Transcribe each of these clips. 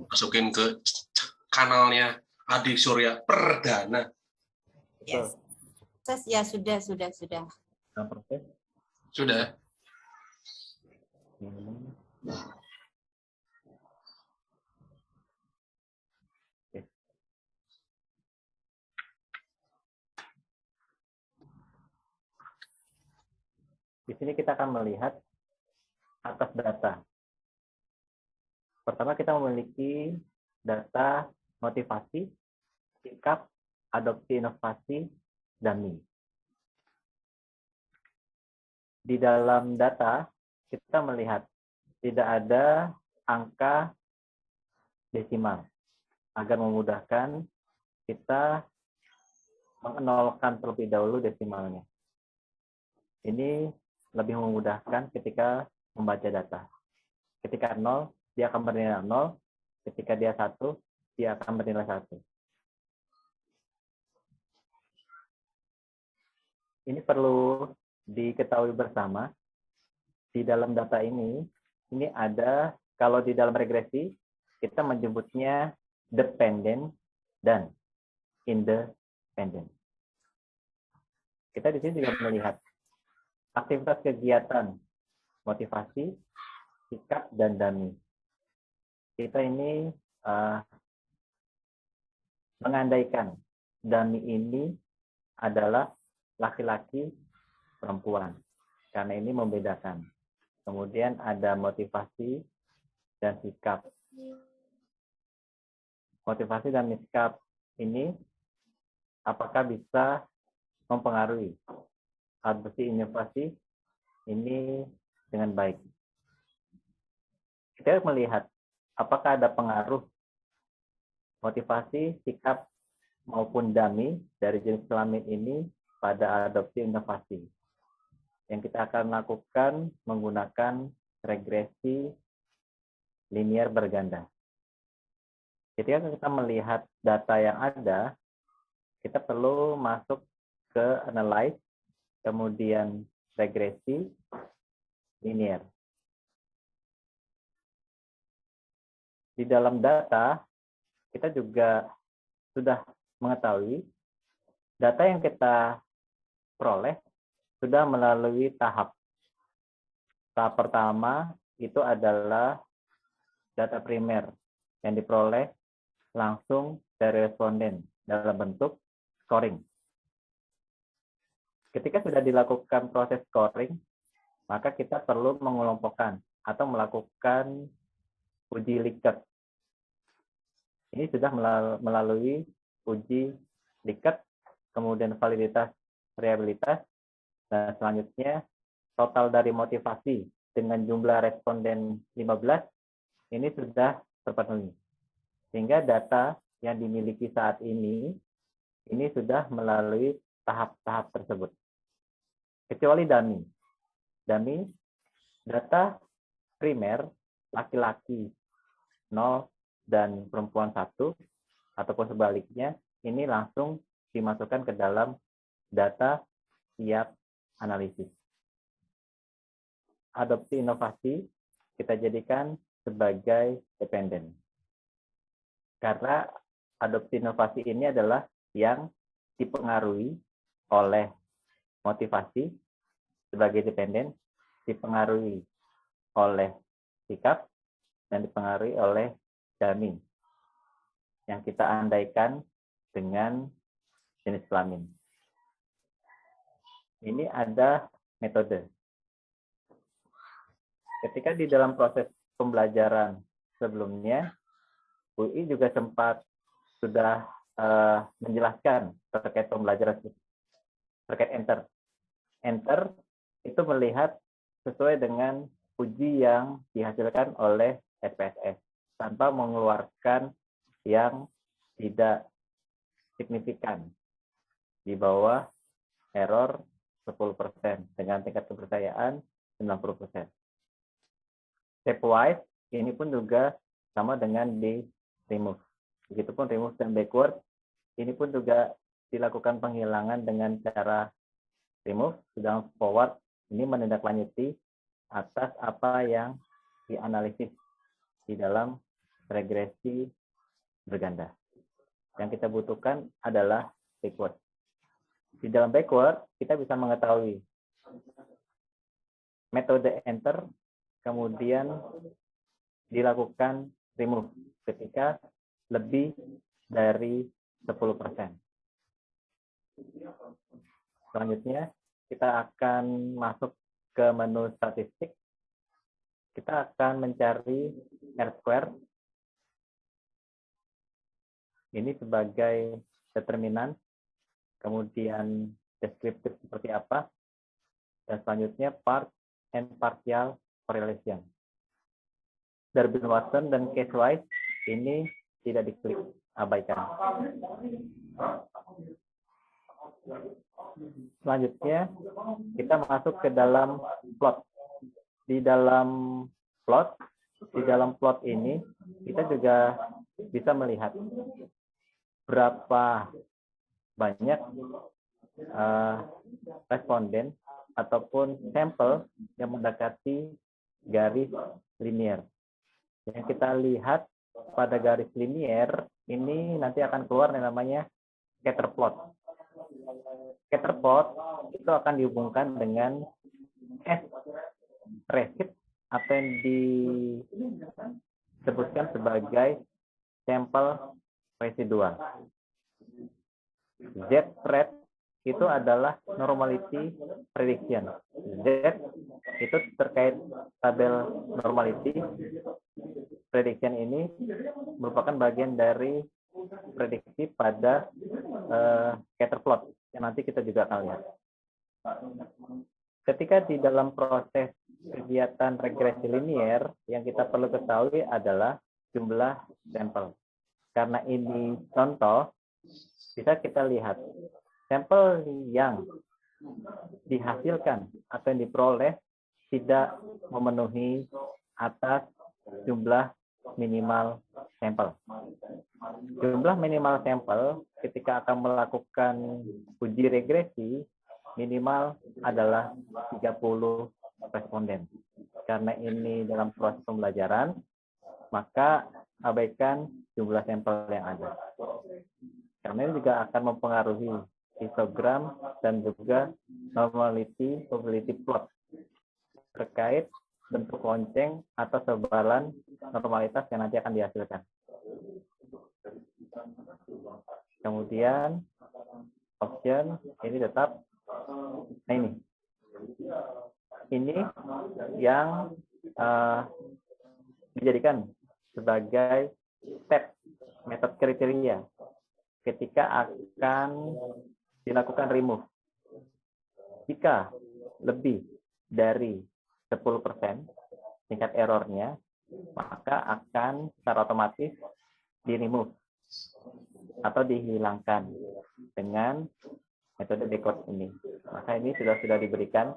masukin ke kanalnya Adi Surya Perdana. Yes. Ya sudah. Sudah. Di sini kita akan melihat atas data. Pertama kita memiliki data motivasi, sikap, adopsi inovasi, dummy. Di dalam data kita melihat tidak ada angka desimal agar memudahkan kita menolkan terlebih dahulu desimalnya. Ini lebih memudahkan ketika membaca data. Ketika 0, dia akan bernilai 0. Ketika dia 1, dia akan bernilai 1. Ini perlu diketahui bersama. Di dalam data ini ada, kalau di dalam regresi, kita menyebutnya dependent dan independent. Kita di sini juga melihat aktivitas kegiatan, motivasi, sikap, dan dummy. Kita ini mengandaikan dummy ini adalah laki-laki, perempuan. Karena ini membedakan. Kemudian ada motivasi dan sikap. Motivasi dan sikap ini apakah bisa mempengaruhi adopsi inovasi ini dengan baik. Kita melihat apakah ada pengaruh motivasi, sikap, maupun dummy dari jenis kelamin ini pada adopsi inovasi. Yang kita akan lakukan menggunakan regresi linear berganda. Ketika kita melihat data yang ada, kita perlu masuk ke analyze, kemudian regresi linear. Di dalam data, kita juga sudah mengetahui data yang kita peroleh sudah melalui tahap. Tahap pertama itu adalah data primer yang diperoleh langsung dari responden dalam bentuk scoring. Ketika sudah dilakukan proses scoring, maka kita perlu mengelompokkan atau melakukan uji Likert. Ini sudah melalui uji Likert, kemudian validitas reliabilitas, dan selanjutnya total dari motivasi dengan jumlah responden 15 ini sudah terpenuhi. Sehingga data yang dimiliki saat ini sudah melalui tahap-tahap tersebut. Kecuali dummy. Dummy, data primer, laki-laki 0 dan perempuan 1, ataupun sebaliknya, ini langsung dimasukkan ke dalam data siap analisis. Adopsi inovasi kita jadikan sebagai dependen. Karena adopsi inovasi ini adalah yang dipengaruhi oleh motivasi sebagai dependen, dipengaruhi oleh sikap, dan dipengaruhi oleh dummy yang kita andaikan dengan jenis kelamin. Ini ada metode. Ketika di dalam proses pembelajaran sebelumnya, UI juga sempat sudah menjelaskan terkait pembelajaran terkait enter. Enter itu melihat sesuai dengan uji yang dihasilkan oleh SPSS tanpa mengeluarkan yang tidak signifikan di bawah error 10% dengan tingkat kepercayaan 90%. Stepwise ini pun juga sama dengan di remove. Begitupun remove dan backward ini pun juga dilakukan penghilangan dengan cara remove, sedang forward ini menindaklanjuti atas apa yang dianalisis di dalam regresi berganda. Yang kita butuhkan adalah backward. Di dalam backward, kita bisa mengetahui metode enter, kemudian dilakukan remove ketika lebih dari 10%. Selanjutnya, kita akan masuk ke menu statistik. Kita akan mencari R-square. Ini sebagai determinan, kemudian deskriptif seperti apa, dan selanjutnya part and partial correlation. Darwin-Watson dan case-wise ini tidak diklik, abaikan. Selanjutnya, kita masuk ke dalam plot. Di dalam plot ini, kita juga bisa melihat berapa banyak responden ataupun sampel yang mendekati garis linier. Yang kita lihat pada garis linier ini nanti akan keluar yang namanya scatter plot. Scatter plot itu akan dihubungkan dengan S-receipt atau yang disebutkan sebagai sampel residual. Z-thread itu adalah normality prediction. Z itu terkait tabel normality prediction ini merupakan bagian dari prediksi pada scatter plot yang nanti kita juga akan lihat. Ketika di dalam proses kegiatan regresi linier, yang kita perlu ketahui adalah jumlah sampel. Karena ini contoh, bisa kita lihat sampel yang dihasilkan atau yang diperoleh tidak memenuhi atas jumlah minimal sampel. Jumlah minimal sampel ketika akan melakukan uji regresi minimal adalah 30 responden. Karena ini dalam proses pembelajaran, maka abaikan jumlah sampel yang ada. Karena ini juga akan mempengaruhi histogram dan juga normality probability plot terkait bentuk lonceng atau sebalan normalitas yang nanti akan dihasilkan. Kemudian option ini tetap, nah ini yang dijadikan sebagai step metode kriteria ketika akan dilakukan remove. Jika lebih dari 10% tingkat errornya, maka akan secara otomatis di-remove atau dihilangkan dengan metode backward ini. Maka ini sudah diberikan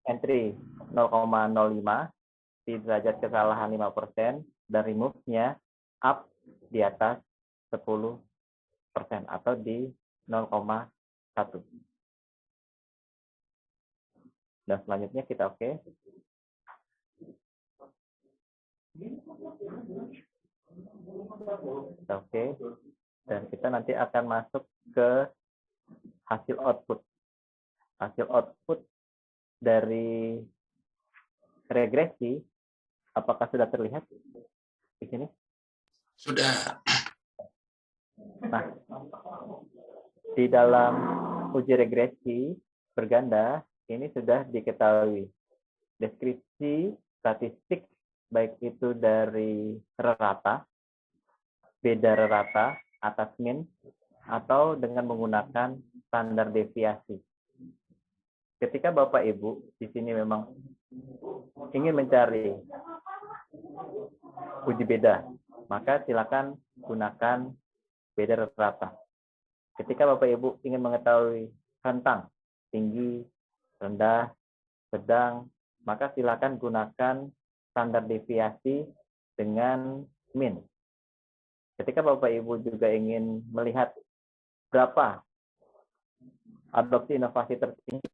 entry 0,05 di derajat kesalahan 5% dan remove-nya up di atas 10% atau di 0,1. Dan selanjutnya kita oke. Kita oke. Dan kita nanti akan masuk ke hasil output. Hasil output dari regresi, apakah sudah terlihat di sini? Sudah. Nah, di dalam uji regresi berganda, ini sudah diketahui deskripsi statistik, baik itu dari rata, beda rata, atas min, atau dengan menggunakan standar deviasi. Ketika Bapak Ibu di sini memang ingin mencari uji beda, maka silakan gunakan beda rata. Ketika Bapak Ibu ingin mengetahui rentang, tinggi, rendah, sedang, maka silakan gunakan standar deviasi dengan min. Ketika Bapak Ibu juga ingin melihat berapa adopsi inovasi tertinggi,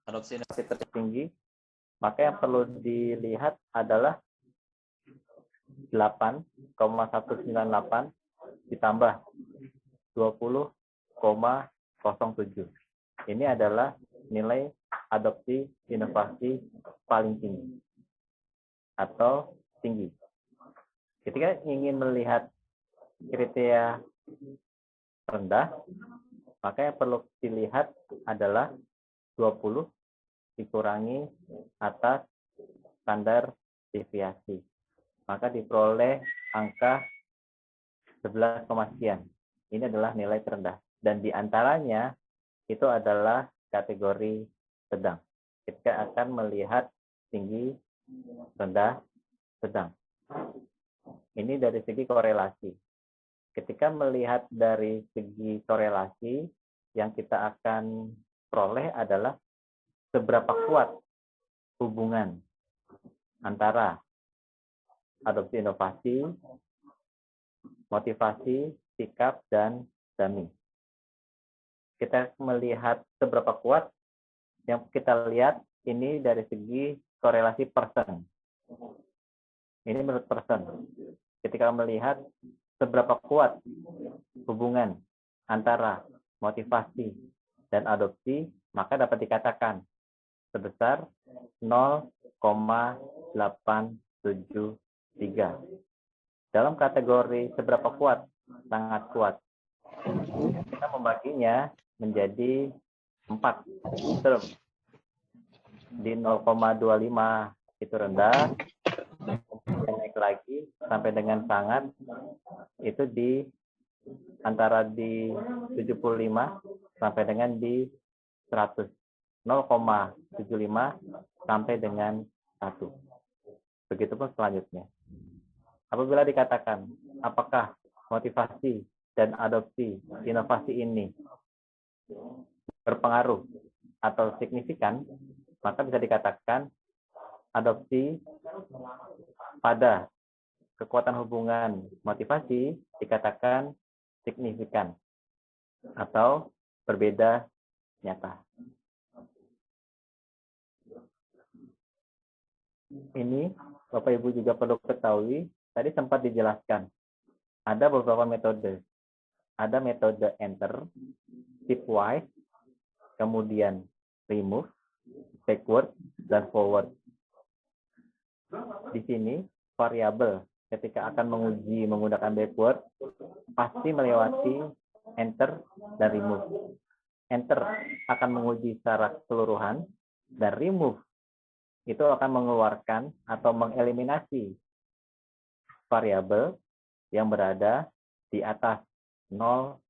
adopsi inovasi tertinggi, maka yang perlu dilihat adalah 8,198 ditambah 20,07. Ini adalah nilai adopsi inovasi paling tinggi atau tinggi. Ketika ingin melihat kriteria rendah, maka yang perlu dilihat adalah 20 dikurangi atas standar deviasi. Maka diperoleh angka 11, sekian. Ini adalah nilai terendah. Dan di antaranya itu adalah kategori sedang. Kita akan melihat tinggi, rendah, sedang. Ini dari segi korelasi. Ketika melihat dari segi korelasi, yang kita akan peroleh adalah seberapa kuat hubungan antara adopsi inovasi, motivasi, sikap, dan dummy. Kita melihat seberapa kuat, yang kita lihat ini dari segi korelasi persen. Ini menurut persen. Ketika melihat seberapa kuat hubungan antara motivasi dan adopsi, maka dapat dikatakan sebesar 0,873. Dalam kategori seberapa kuat, sangat kuat. Kita membaginya menjadi 4 term. Di 0,25 itu rendah, naik lagi sampai dengan sangat, itu di antara di 75 sampai dengan di 100. 0,75 sampai dengan 1. Begitupun selanjutnya. Apabila dikatakan apakah motivasi dan adopsi inovasi ini berpengaruh atau signifikan, maka bisa dikatakan adopsi pada kekuatan hubungan motivasi dikatakan signifikan atau berbeda nyata. Ini Bapak Ibu juga perlu ketahui, tadi sempat dijelaskan. Ada beberapa metode. Ada metode enter, stepwise, kemudian remove, backward, dan forward. Di sini variabel ketika akan menguji menggunakan backward pasti melewati enter dan remove. Enter akan menguji secara keseluruhan dan remove itu akan mengeluarkan atau mengeliminasi variabel yang berada di atas 0,1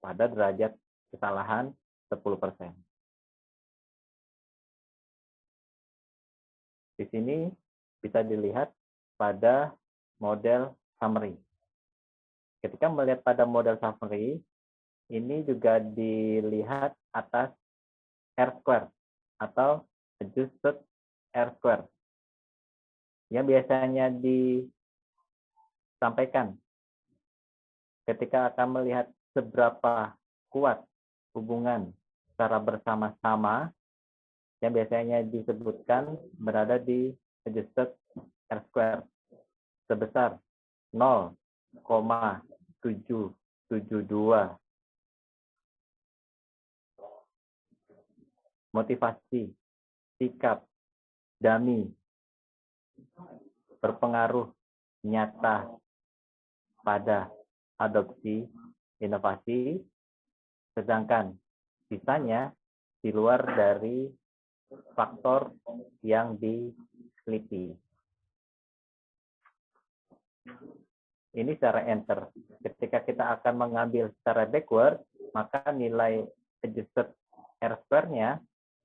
pada derajat kesalahan 10%. Di sini bisa dilihat pada model summary. Ketika melihat pada model summary, ini juga dilihat atas R-square atau adjusted R-square yang biasanya disampaikan ketika akan melihat seberapa kuat hubungan secara bersama-sama yang biasanya disebutkan berada di adjusted R-square sebesar 0,772. Motivasi, sikap, dummy berpengaruh nyata pada adopsi inovasi, sedangkan sisanya di luar dari faktor yang diteliti. Ini secara enter. Ketika kita akan mengambil secara backward, maka nilai adjusted R-square-nya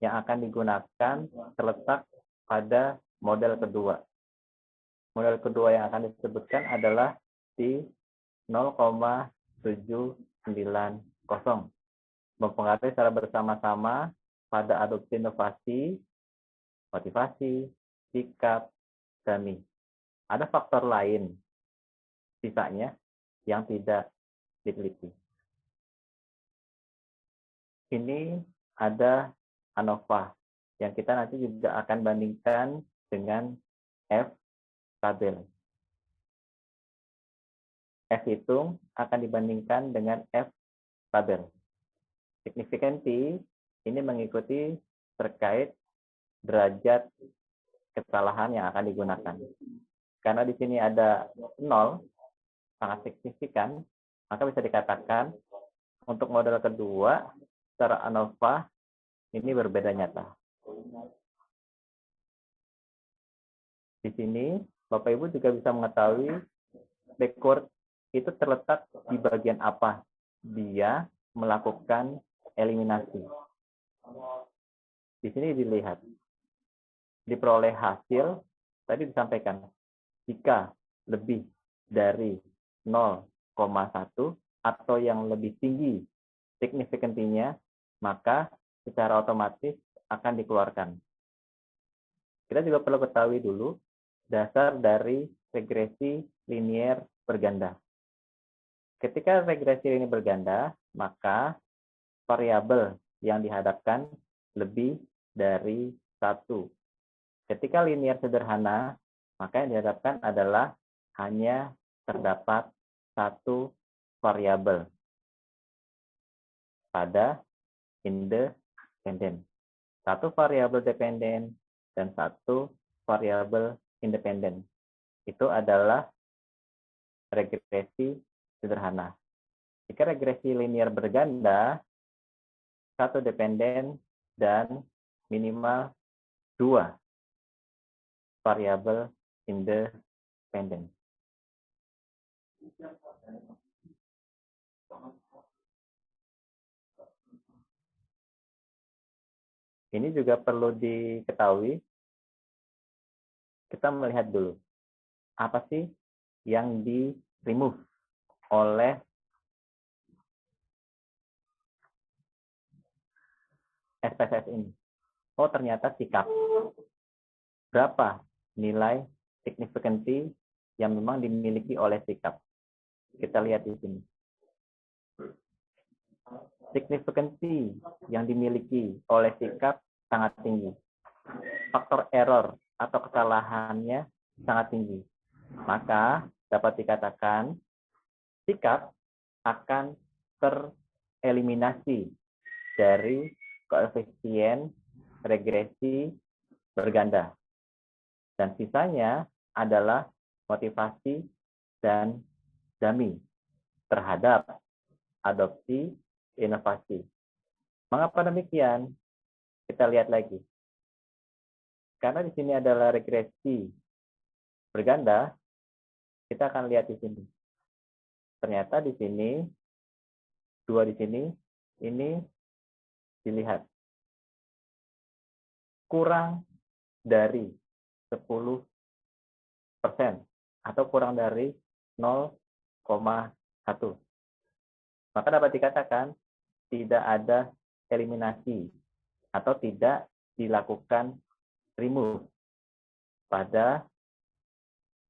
yang akan digunakan terletak pada model kedua. Model kedua yang akan disebutkan adalah di 0,790. Mempengaruhi secara bersama-sama pada adopsi inovasi, motivasi, sikap, dummy. Ada faktor lain sisanya yang tidak diteliti. Ini ada ANOVA yang kita nanti juga akan bandingkan dengan F tabel. F hitung akan dibandingkan dengan F tabel. Significancy ini mengikuti terkait derajat kesalahan yang akan digunakan. Karena di sini ada 0, sangat signifikan, maka bisa dikatakan untuk model kedua secara ANOVA ini berbeda nyata. Di sini Bapak Ibu juga bisa mengetahui backward itu terletak di bagian apa dia melakukan eliminasi. Di sini dilihat, diperoleh hasil, tadi disampaikan, jika lebih dari 0,1 atau yang lebih tinggi signifikansinya, maka secara otomatis akan dikeluarkan. Kita juga perlu ketahui dulu dasar dari regresi linier berganda. Ketika regresi linier berganda, maka variabel yang dihadapkan lebih dari 1. Ketika linier sederhana, maka yang dihadapkan adalah hanya terdapat 1 variabel pada independen. 1 variabel dependen dan 1 variabel independen. Itu adalah regresi sederhana. Jika regresi linier berganda, 1 dependen dan minimal 2 variabel independen. Ini juga perlu diketahui. Kita melihat dulu, apa sih yang di-remove oleh SPSS ini? Oh, ternyata sikap. Berapa nilai signifikansi yang memang dimiliki oleh sikap? Kita lihat di sini. Signifikansi yang dimiliki oleh sikap sangat tinggi. Faktor error atau kesalahannya sangat tinggi. Maka dapat dikatakan sikap akan tereliminasi dari koefisien regresi berganda. Dan sisanya adalah motivasi dan dummy terhadap adopsi inovasi. Mengapa demikian? Kita lihat lagi. Karena di sini adalah regresi berganda, kita akan lihat di sini. Ternyata di sini, 2 di sini, ini dilihat. Kurang dari 10% atau kurang dari 0,1. Maka dapat dikatakan tidak ada eliminasi atau tidak dilakukan remove pada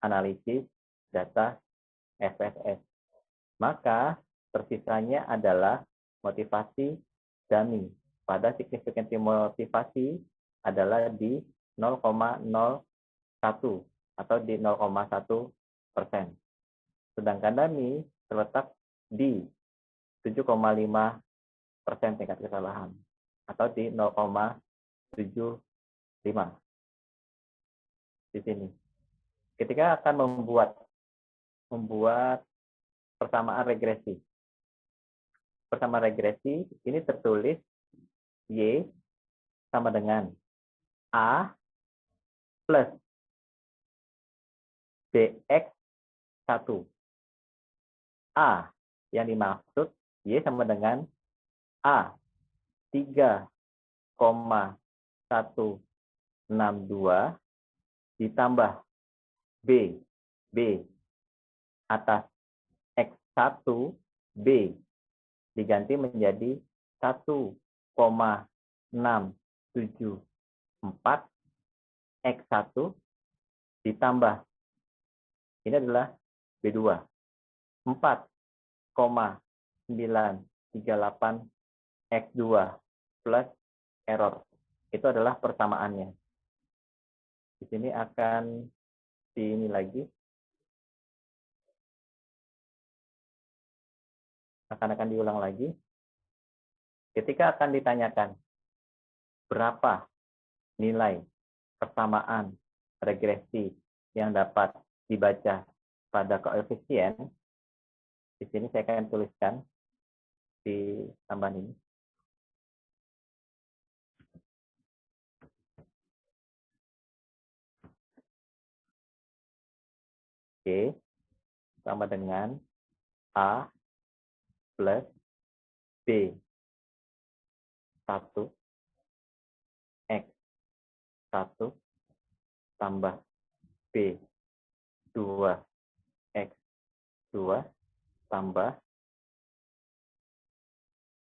analisis data SPSS. Maka tersisanya adalah motivasi dummy. Pada signifikansi motivasi adalah di 0,01 atau di 0,1%. Sedangkan dummy terletak di 7,5% tingkat kesalahan atau di 0,75 di sini. Ketika akan membuat persamaan regresi. Persamaan regresi ini tertulis Y sama dengan A plus BX1. A yang dimaksud Y sama dengan A 3,162 ditambah B atas X1 B diganti menjadi 1,674 X1 ditambah ini adalah B2 4,938 X2 plus error. Itu adalah persamaannya. Di sini akan ini lagi. Akan diulang lagi. Ketika akan ditanyakan berapa nilai persamaan regresi yang dapat dibaca pada koefisien, di sini saya akan tuliskan di tambahan ini. Oke, sama dengan A plus B 1 X 1 tambah B 2 X 2 tambah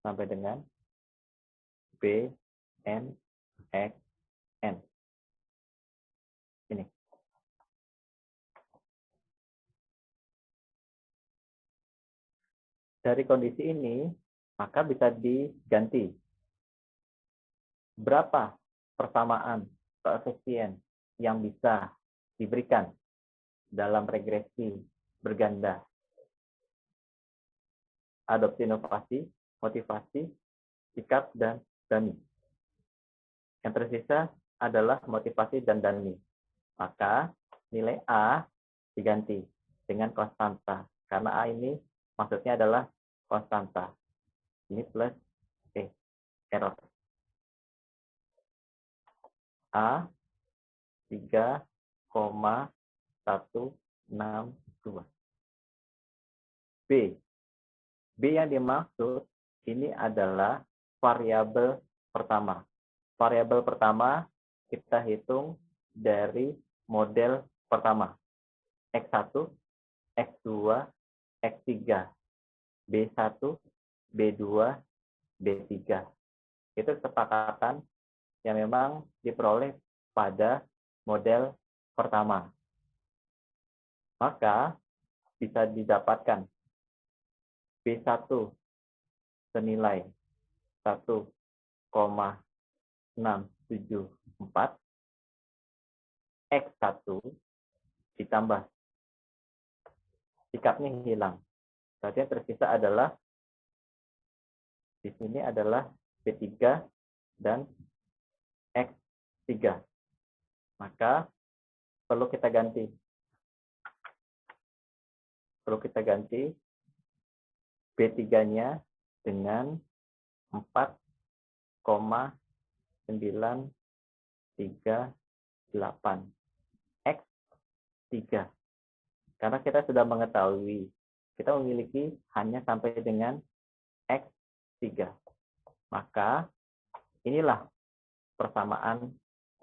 sampai dengan B N X N. Ini. Dari kondisi ini, maka bisa diganti. Berapa persamaan koefisien yang bisa diberikan dalam regresi berganda? Adopsi inovasi, motivasi, sikap, dan dummy. Yang tersisa adalah motivasi dan dummy. Maka nilai A diganti dengan konstanta. Karena A ini maksudnya adalah konstanta. Ini plus error. A 3,162. B yang dimaksud ini adalah variabel pertama. Variabel pertama kita hitung dari model pertama. X1, X2, X3, B1, B2, B3. Itu kesepakatan yang memang diperoleh pada model pertama. Maka bisa didapatkan B1 senilai 1,674, X1 ditambah sikapnya hilang. Berarti yang tersisa adalah di sini adalah B3 dan X3. Maka perlu kita ganti. B3-nya dengan 4,938 X3. Karena kita sudah mengetahui kita memiliki hanya sampai dengan X3. Maka inilah persamaan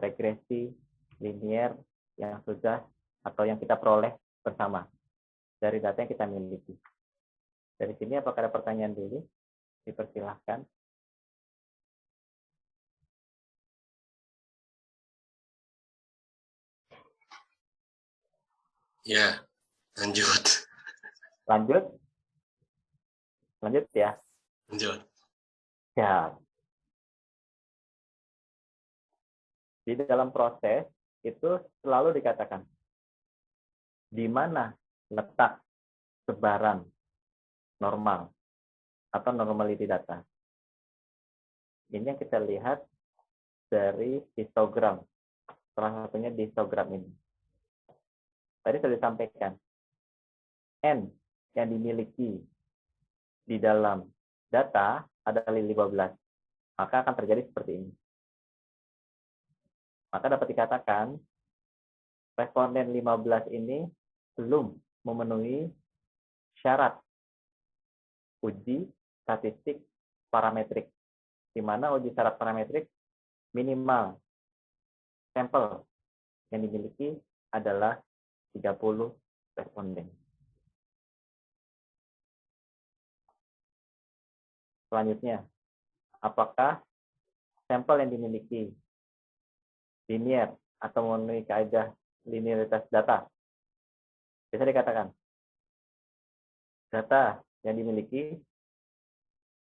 regresi linier yang sudah atau yang kita peroleh bersama dari data yang kita miliki. Dari sini apakah ada pertanyaan dulu? Dipersilahkan. Ya, lanjut. Lanjut ya. Lanjut. Ya. Di dalam proses itu selalu dikatakan di mana letak sebaran normal atau normality data. Ini yang kita lihat dari histogram. Salah satunya di histogram ini. Tadi sudah disampaikan. N yang dimiliki di dalam data adalah 15. Maka akan terjadi seperti ini. Maka dapat dikatakan responden 15 ini belum memenuhi syarat uji statistik parametrik, di mana uji syarat parametrik minimal sampel yang dimiliki adalah 30 responden. Selanjutnya, apakah sampel yang dimiliki linear atau memenuhi kaidah linearitas data? Bisa dikatakan data yang dimiliki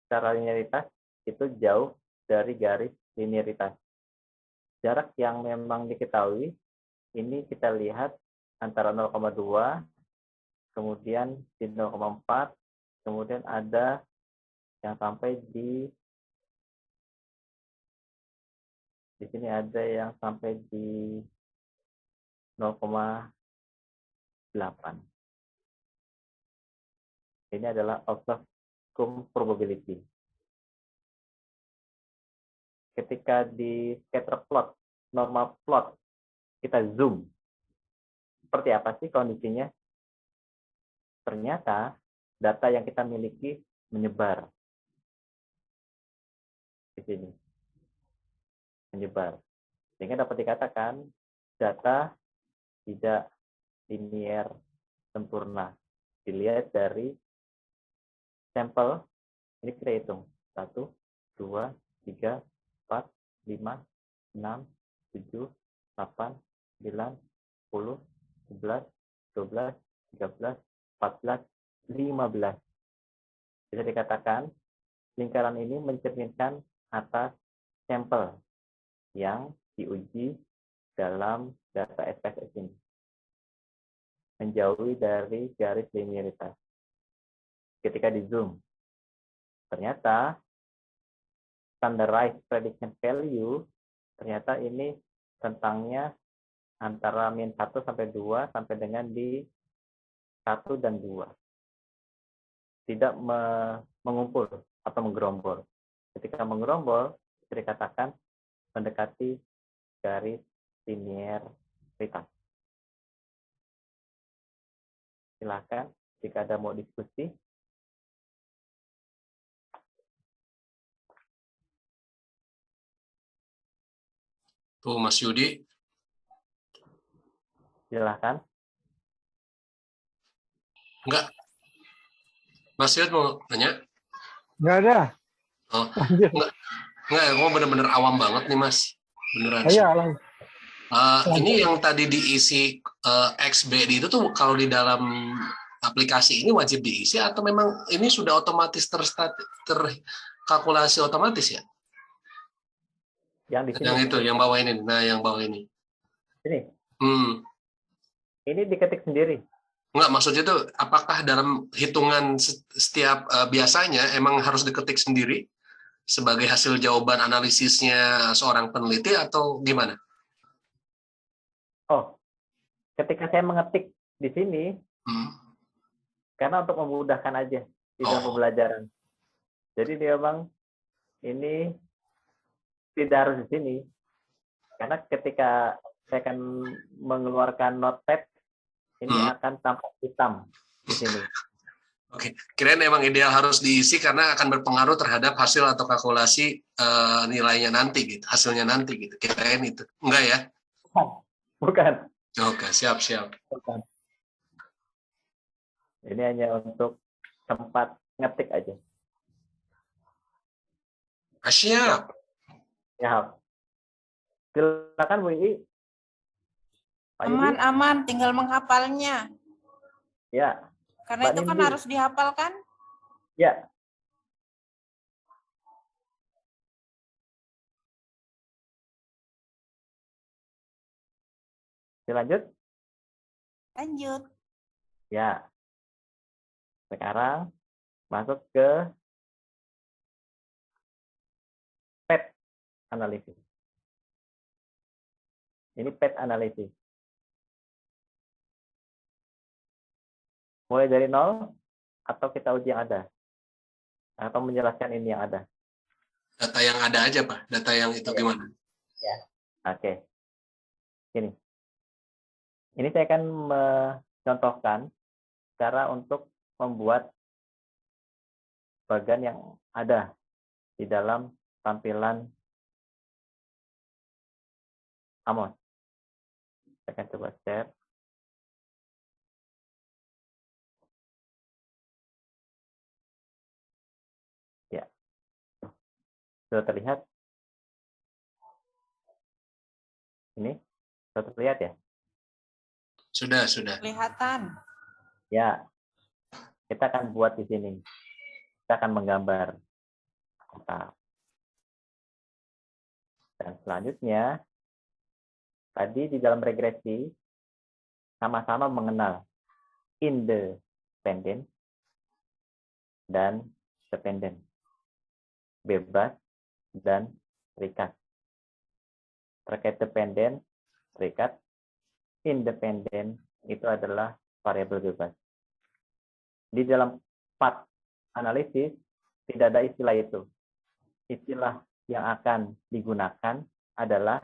secara linearitas itu jauh dari garis linearitas. Jarak yang memang diketahui, ini kita lihat antara 0,2, kemudian di 0,4, kemudian ada yang sampai di sini ada yang sampai di 0,8. Ini adalah observed probability. Ketika di scatter plot, normal plot, kita zoom. Seperti apa sih kondisinya? Ternyata data yang kita miliki menyebar. Di sini. Menyebar. Sehingga dapat dikatakan data tidak linear sempurna. Dilihat dari sampel, ini kita hitung. 1, 2, 3, 4, 5, 6, 7, 8, 9, 10, 11, 12, 13, 14, 15. Bisa dikatakan lingkaran ini mencerminkan atas sampel yang diuji dalam data SPSS ini. Menjauhi dari garis linearitas. Ketika di zoom, ternyata standardized prediction value, ternyata ini rentangnya antara min 1 sampai 2 sampai dengan di 1 dan 2. Tidak mengumpul atau menggerombol. Ketika menggerombol, bisa dikatakan mendekati garis linearitas. Silakan jika ada mau diskusi. Tuh, Mas Yudi. Silakan. Enggak. Mas Yud mau nanya? Nggak ada. Oh, Lanjut. enggak, gue bener-bener awam banget nih, Mas. Beneran sih. Iya, lanjut. Ini yang tadi diisi XBD itu tuh kalau di dalam aplikasi ini wajib diisi atau memang ini sudah otomatis terkalkulasi otomatis ya? Yang di sini. Yang itu, yang bawah ini. Nah, yang bawah ini. Ini. Ini diketik sendiri. Enggak, maksudnya tuh apakah dalam hitungan setiap biasanya emang harus diketik sendiri sebagai hasil jawaban analisisnya seorang peneliti atau gimana? Oh, ketika saya mengetik di sini, karena untuk memudahkan aja di dalam pembelajaran. Jadi dia bang, ini tidak harus di sini, karena ketika saya akan mengeluarkan notepad, ini akan tampak hitam di sini. Oke, kirain emang ideal harus diisi karena akan berpengaruh terhadap hasil atau kalkulasi nilainya nanti gitu, hasilnya nanti gitu. Kirain itu, enggak ya? Bukan. Oke, siap. Bukan. Ini hanya untuk tempat ngetik aja. Siap. Ya. Silakan Bu Ii. Aman, tinggal menghafalnya. Ya. Karena itu kan harus dihafalkan. Ya. Lanjut. Ya. Sekarang masuk ke PET analisis. Ini PET analisis. Mulai dari nol atau kita uji yang ada? Atau menjelaskan ini yang ada? Data yang ada aja, Pak. Data yang itu gimana? Ya. Oke. Ini saya akan mencontohkan cara untuk membuat bagan yang ada di dalam tampilan Amos. Saya akan coba share. Ya. Sudah terlihat? Ini sudah terlihat ya? Sudah. Kelihatan. Ya. Kita akan buat di sini. Kita akan menggambar. Dan selanjutnya, tadi di dalam regresi sama-sama mengenal independent dan dependent, bebas dan terikat. Terkait dependent, terikat, independent itu adalah variabel bebas. Di dalam part analisis tidak ada istilah itu. Istilah yang akan digunakan adalah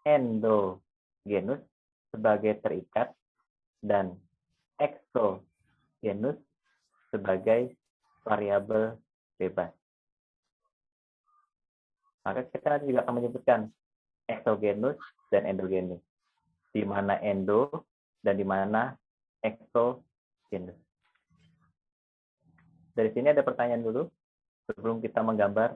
endogenus sebagai terikat dan exogenus sebagai variabel bebas. Maka kita nanti juga akan menyebutkan exogenus dan endogenus. Di mana endo dan di mana exogenus. Dari sini ada pertanyaan dulu sebelum kita menggambar.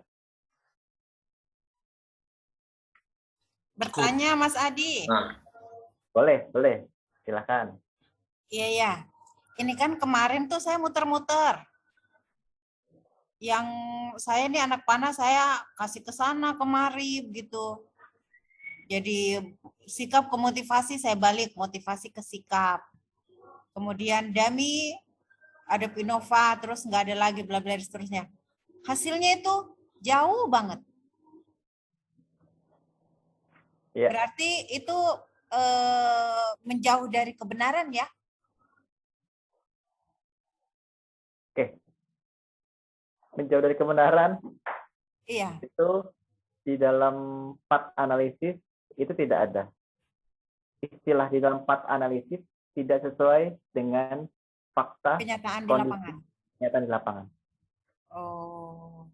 Bertanya Mas Adi. Nah, Boleh. Silakan. Iya ya. Ini kan kemarin tuh saya muter-muter. Yang saya nih anak panah saya kasih ke sana kemari gitu. Jadi sikap ke motivasi saya balik, motivasi ke sikap. Kemudian Dami ada Pinova, terus nggak ada lagi bla bla seterusnya. Hasilnya itu jauh banget. Ya. Berarti itu menjauh dari kebenaran ya? Oke. Menjauh dari kebenaran. Iya. Itu di dalam part analisis itu tidak ada. Istilah di dalam part analisis tidak sesuai dengan fakta Kenyataan di kondisi lapangan. kenyataan di lapangan. Oh.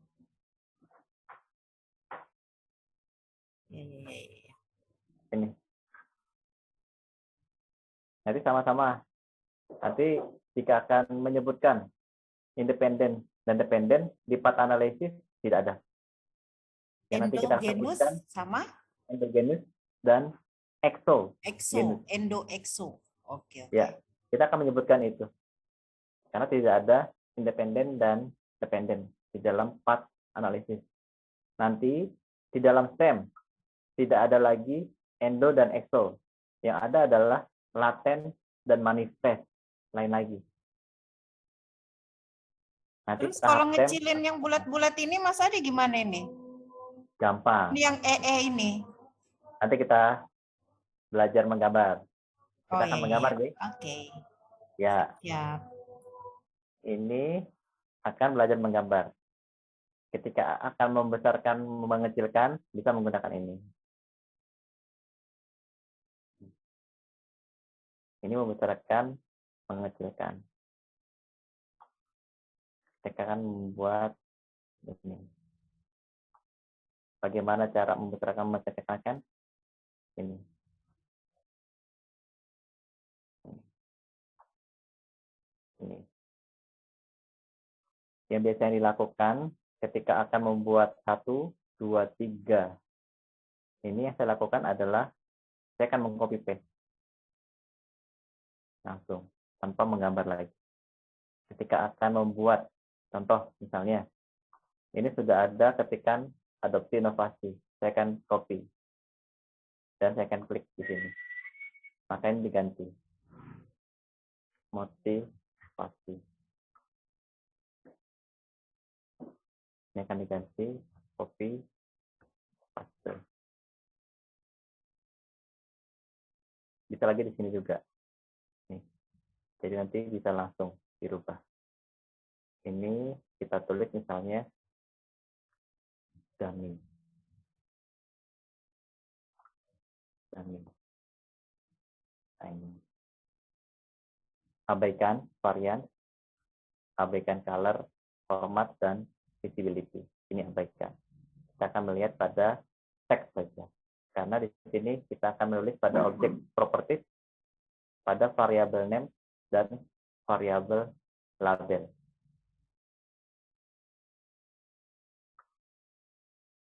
Ya. Ini. Nanti sama-sama. Nanti jika akan menyebutkan independen dan dependen di part analisis tidak ada. Yang nanti kita Endogenus sebutkan sama endogenus dan exogenus. exo, endo-exo. Oke. Ya, kita akan menyebutkan itu. Karena tidak ada independen dan dependen di dalam part analisis. Nanti di dalam STEM tidak ada lagi endo dan exo. Yang ada adalah laten dan manifest, lain lagi. Nanti Terus kalau tahap STEM ngecilin yang bulat-bulat ini Mas Adi gimana ini? gampang. Ini yang ini. Nanti kita belajar menggambar. Kita Oh akan iya. menggambar, Dik. Oke. Ya, Siap. ini akan belajar menggambar. Ketika akan membesarkan, mengecilkan, bisa menggunakan ini. Ini membesarkan, mengecilkan. Ketika akan membuat ini. Bagaimana cara membesarkan, mengecilkan? Ini. Ini. Yang biasanya dilakukan ketika akan membuat 1, 2, 3. Ini yang saya lakukan adalah saya akan mengcopy paste. Langsung, tanpa menggambar lagi. Ketika akan membuat, contoh misalnya, ini sudah ada ketikan adopsi inovasi. Saya akan copy. Dan saya akan klik di sini. Maka ini diganti. Motivasi. Ini akan diganti, copy, paste. Bisa lagi di sini juga. Nih. Jadi nanti bisa langsung dirubah. Ini kita tulis misalnya Dami. Abaikan varian, abaikan color, format, dan visibility. Ini abaikan. Kita akan melihat pada teks saja. Karena di sini kita akan menulis pada objek properties, pada variabel name, dan variabel label.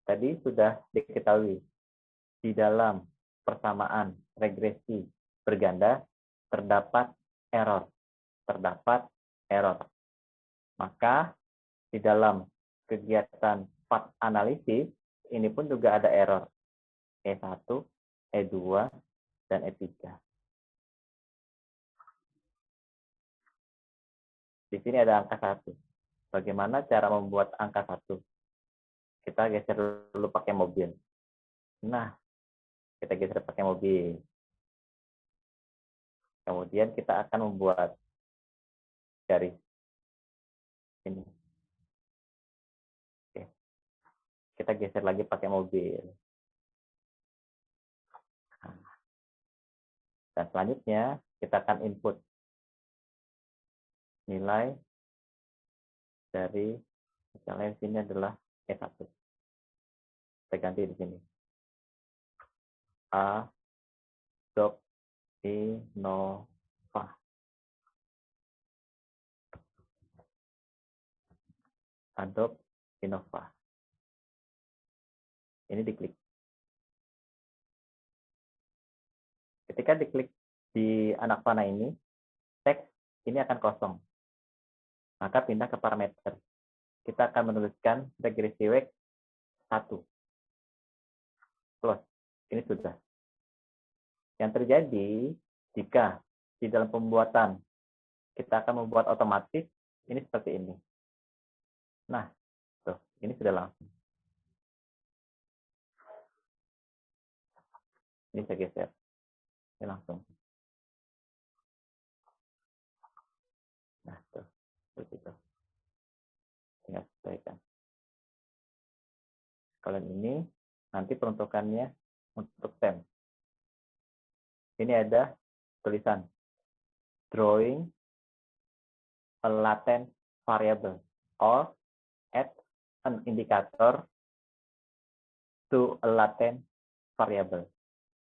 Tadi sudah diketahui, di dalam persamaan regresi berganda terdapat error. Maka di dalam kegiatan part analisis ini pun juga ada error. E1, E2, dan E3. Di sini ada angka 1. Bagaimana cara membuat angka 1? Kita geser dulu pakai mobil. Nah, kita geser pakai mobil. Kemudian kita akan membuat garis ini. Oke. Kita geser lagi pakai mobil. Dan selanjutnya kita akan input nilai dari, misalnya di sini adalah E1. Kita ganti di sini. Adobe Innova. Adobe Innova. Ini diklik. Ketika diklik di anak panah ini, teks ini akan kosong. Maka pindah ke parameter. Kita akan menuliskan regresi wake 1. Close. Ini sudah. Yang terjadi jika di dalam pembuatan kita akan membuat otomatis, ini seperti ini. Nah, tuh, ini sudah langsung. Ini saya geser. Ini langsung. Nah, tuh. Seperti itu. Tinggal sesuaikan. Kalian ini nanti peruntukannya untuk tem. Ini ada tulisan drawing a latent variable or add an indicator to a latent variable.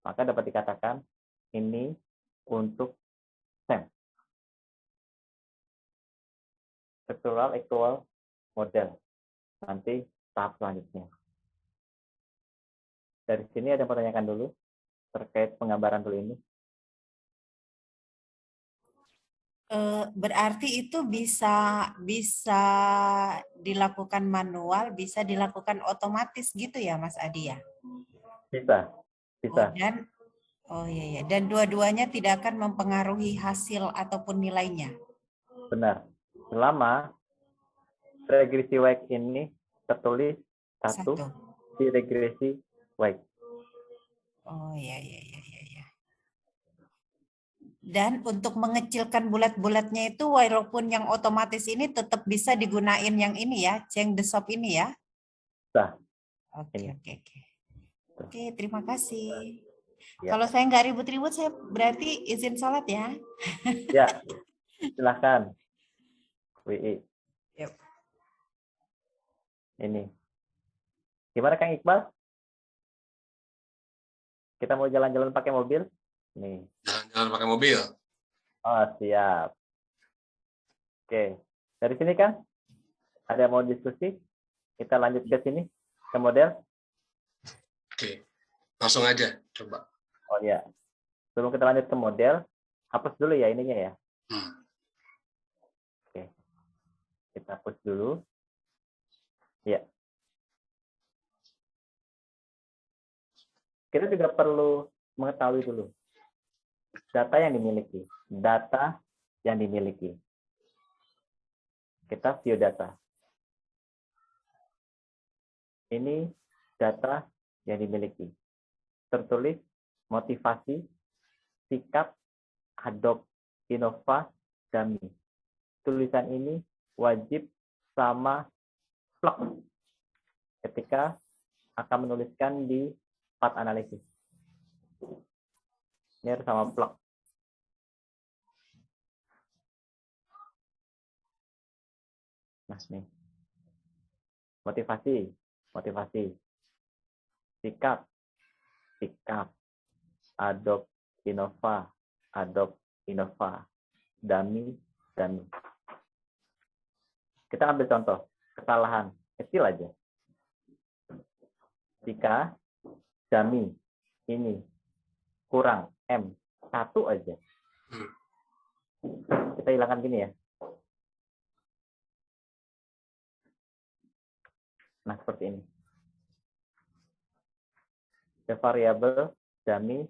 Maka dapat dikatakan ini untuk SEM. Structural Actual Model. Nanti tahap selanjutnya. Dari sini ada yang pertanyakan dulu terkait penggambaran dulu ini. Berarti itu bisa dilakukan manual, bisa dilakukan otomatis gitu ya, Mas Adi ya? Bisa. Bisa. Oh iya ya. Dan dua-duanya tidak akan mempengaruhi hasil ataupun nilainya. Benar. Selama regresi wake ini tertulis satu di regresi wake. Oh iya iya iya iya. Dan untuk mengecilkan bulat-bulatnya itu walaupun yang otomatis ini tetap bisa digunain yang ini ya, Ceng Desop ini ya. Bisa. Oke Ini. oke oke. Oke, terima kasih. Ya. Kalau saya nggak ribut-ribut, saya berarti izin sholat ya. Ya, silahkan. WI. Yep. Ini. Gimana Kang Iqbal? Kita mau jalan-jalan pakai mobil? Nih. Jalan-jalan pakai mobil. Oh, siap. Oke. Dari sini kan? Ada mau diskusi? Kita lanjut ke sini, ke model. Oke. Langsung aja, coba. Oh ya. Sebelum kita lanjut ke model, hapus dulu ya ininya ya. Oke. Kita hapus dulu. Ya. Kita juga perlu mengetahui dulu data yang dimiliki. Data yang dimiliki. Kita view data. Ini data yang dimiliki. Tertulis motivasi, sikap, Adobe Innova, dummy. Tulisan ini wajib sama plug ketika akan menuliskan di part analisis. Ini harus sama plug. Nah, nih. Motivasi. Sikap. Adobe Innova. Dummy. Kita ambil contoh kesalahan kecil aja. Jika dummy ini kurang M1 aja. Kita hilangkan gini ya. Nah, seperti ini. the variable dummy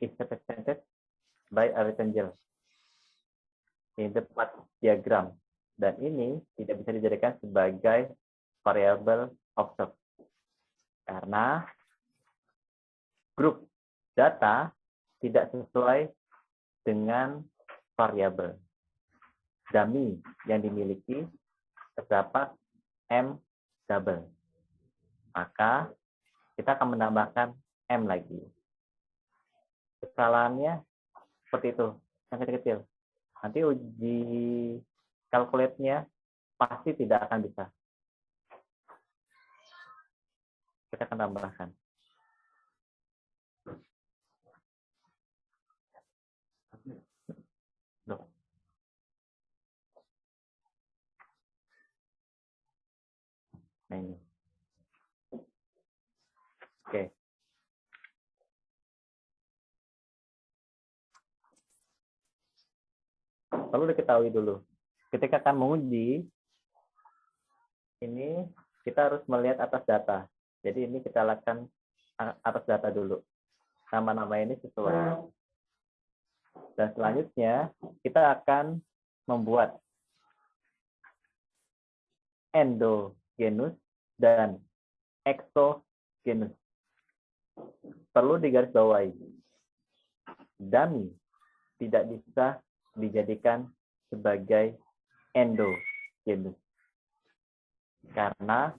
is represented by a rectangle in the plot diagram. Dan ini tidak bisa dijadikan sebagai variabel observed. Karena grup data tidak sesuai dengan variabel dummy yang dimiliki terdapat M double. Maka kita akan menambahkan M lagi. Kesalahannya seperti itu, yang kecil-kecil. Nanti uji calculate-nya pasti tidak akan bisa. Kita akan tambahkan. Loh. Nah ini. Oke. Perlu diketahui dulu. Ketika akan menguji, ini kita harus melihat atas data. Jadi ini kita lakukan atas data dulu. Nama-nama ini sesuai. Dan selanjutnya kita akan membuat endogenus dan exogenus. Perlu digarisbawahi, dummy tidak bisa dijadikan sebagai endogenus. Karena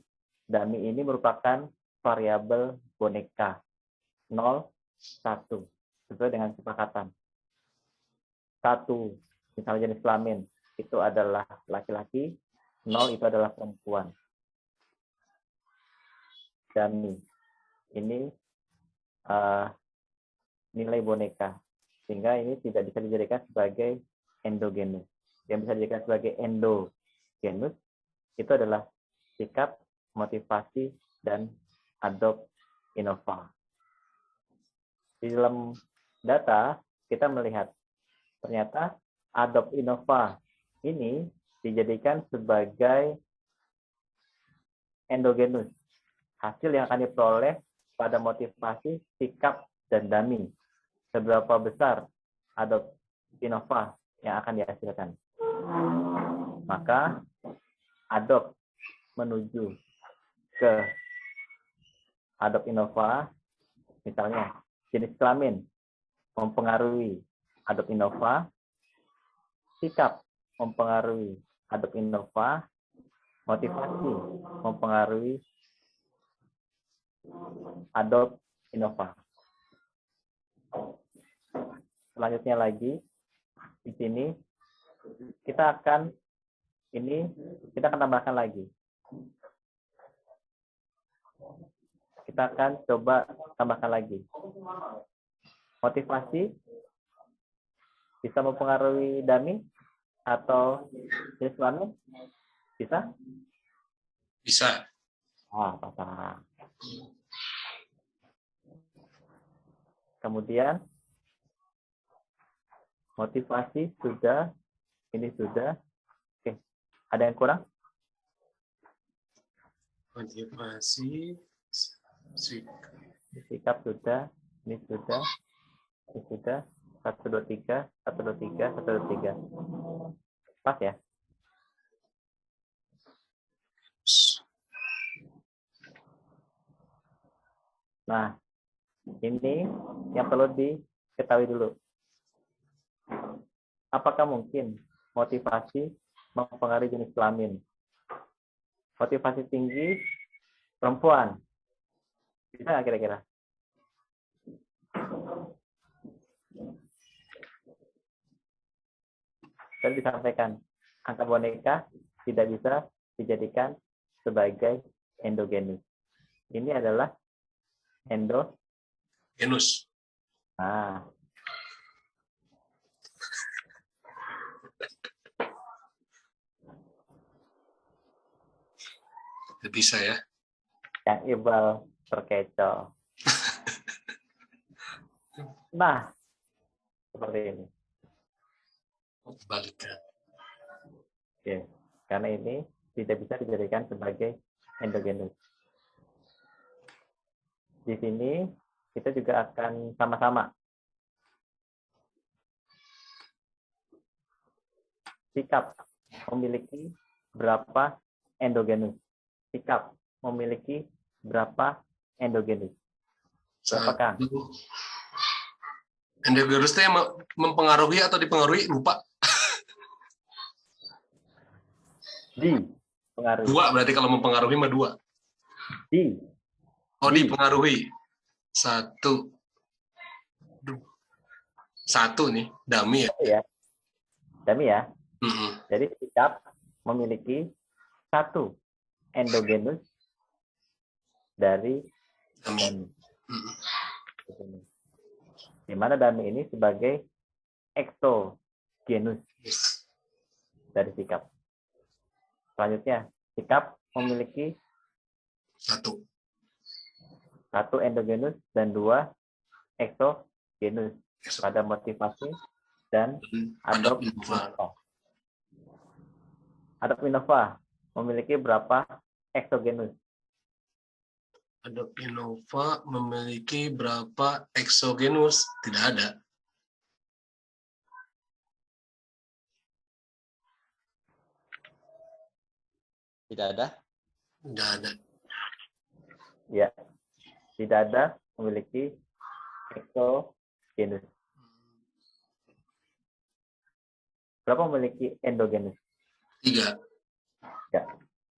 dummy ini merupakan variabel boneka 0, 1 sesuai dengan kesepakatan. 1 misalnya jenis kelamin itu adalah laki-laki, 0 itu adalah perempuan. Dummy ini nilai boneka, sehingga ini tidak bisa dijadikan sebagai endogenus. Yang bisa dijadikan sebagai endogenus itu adalah sikap, motivasi, dan adopt innova. Di dalam data kita melihat ternyata adopt innova ini dijadikan sebagai endogenus. Hasil yang akan diperoleh pada motivasi, sikap, dan dummy. Seberapa besar adopt innova yang akan dihasilkan. Maka adopt menuju ke adopt innova, misalnya jenis kelamin mempengaruhi adopt innova, sikap mempengaruhi adopt innova, motivasi mempengaruhi adopt innova. Selanjutnya lagi di sini kita akan tambahkan lagi. Kita akan coba tambahkan lagi. Motivasi bisa mempengaruhi dummy atau jenis kelamin? Bisa? Bisa. Apa? Kemudian motivasi sudah, ini sudah. Oke, ada yang kurang? Motivasi, sikap sudah, ini sudah, ini sudah. 1, 2, 3, 1, 2, 3, 1, 2, 3. Pas ya? Nah, ini yang perlu diketahui dulu. Apakah mungkin motivasi mempengaruhi jenis kelamin? Motivasi tinggi perempuan. Bisa nggak kira-kira? Tadi disampaikan, angka boneka tidak bisa dijadikan sebagai endogenus. Ini adalah genus. Nah. Bisa ya. Yang Iqbal terkecoh. Nah, seperti ini. Balikan. Oke, karena ini tidak bisa dijadikan sebagai endogenus. Di sini kita juga akan sama-sama. Sikap memiliki berapa endogenus? Sikap memiliki berapa endogenus? Berapakah? Endogenus itu yang mempengaruhi atau dipengaruhi? Lupa. Dipengaruhi. Dua berarti kalau mempengaruhi mah dua. Oh, dipengaruhi. Satu. Satu nih, dummy ya. Ya. Dummy ya. Mm-mm. Jadi sikap memiliki satu endogenus dari dummy. Di mana dummy ini sebagai exogenus dari sikap. Selanjutnya, sikap memiliki satu endogenus dan dua exogenus pada motivasi dan adop innova. Adop innova memiliki berapa exogenus? Adop innova memiliki berapa exogenus? Tidak ada. Tidak ada? Tidak ada. Ya, tidak ada memiliki exogenus. Berapa memiliki endogenus? 3. Ya.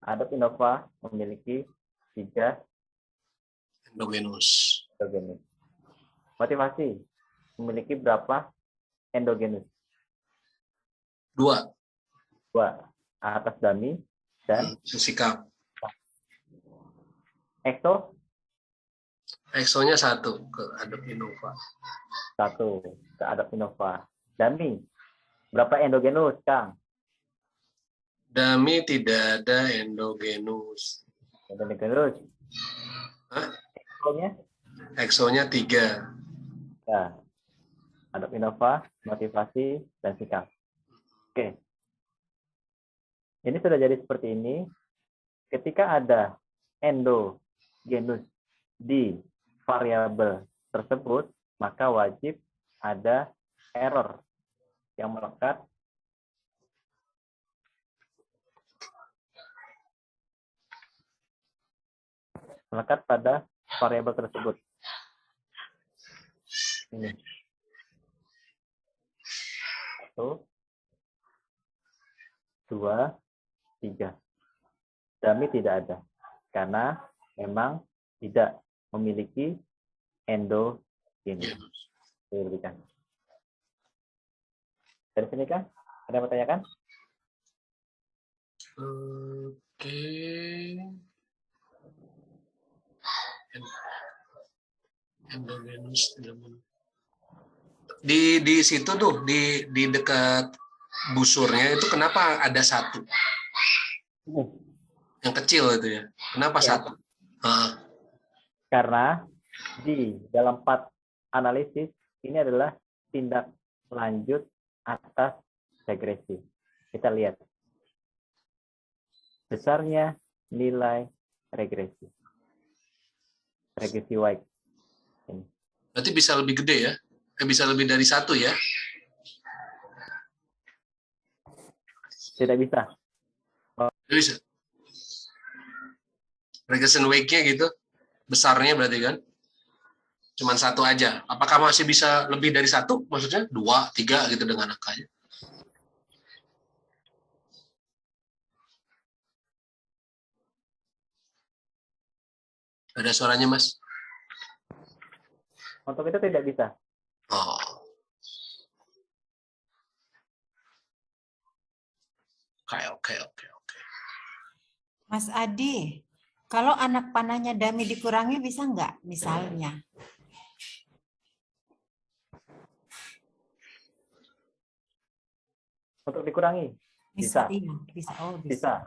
Adop innova memiliki 3 endogenus. Motivasi memiliki berapa endogenus? 2. Atas dummy dan sikap. Exo? Exonya 1 ke adop innova. 1 ke adop innova. Dummy berapa endogenus, Kang? Dummy tidak ada endogenus. Endogenus. Hah? Exonya? Exonya 3. Ya. Adop innova, motivasi, dan sikap. Oke. Ini sudah jadi seperti ini. Ketika ada endogenus di variabel tersebut, maka wajib ada error yang melekat pada variabel tersebut. Ini. 1, 2, 3. Dummy tidak ada. Karena memang tidak memiliki endogenus. Diberikan. Dari sini kan? Ada yang bertanyakan? Oke. Endogenus di situ tuh di dekat busurnya itu kenapa ada 1 yang kecil itu ya? Kenapa Ya. 1? Karena di dalam part analisis ini adalah tindak lanjut atas regresi. Kita lihat besarnya nilai regresi. Regresi White. Ini. Berarti bisa lebih gede ya? Bisa lebih dari 1 ya? Tidak bisa. Tidak bisa. Regression weight-nya gitu, besarnya berarti kan? Cuman 1 aja. Apakah masih bisa lebih dari 1? Maksudnya 2, 3 gitu dengan angkanya? Ada suaranya, Mas? Untuk itu tidak bisa. Oh. Oke. Mas Adi, kalau anak panahnya dummy dikurangi bisa nggak misalnya? Untuk dikurangi? Bisa. Iya, bisa. Oh, Bisa.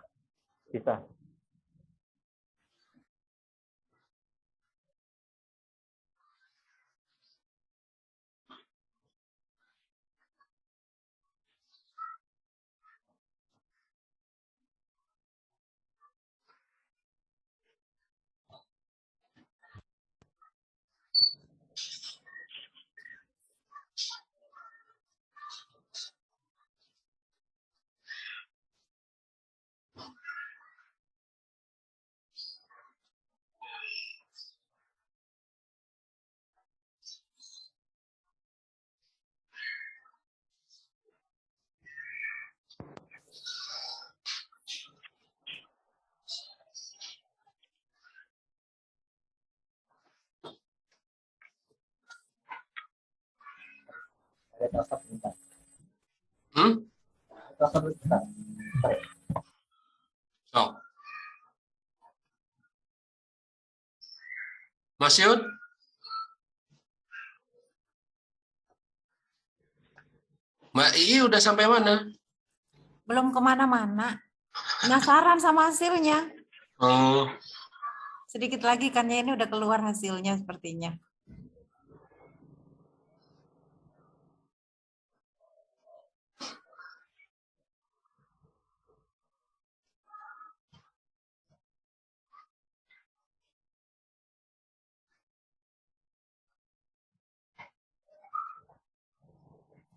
Hmm? Oh. Mas Yud? Mbak Ii udah sampai mana? Belum kemana-mana. Penasaran sama hasilnya. Oh, Sedikit lagi kan ya, ini udah keluar hasilnya sepertinya.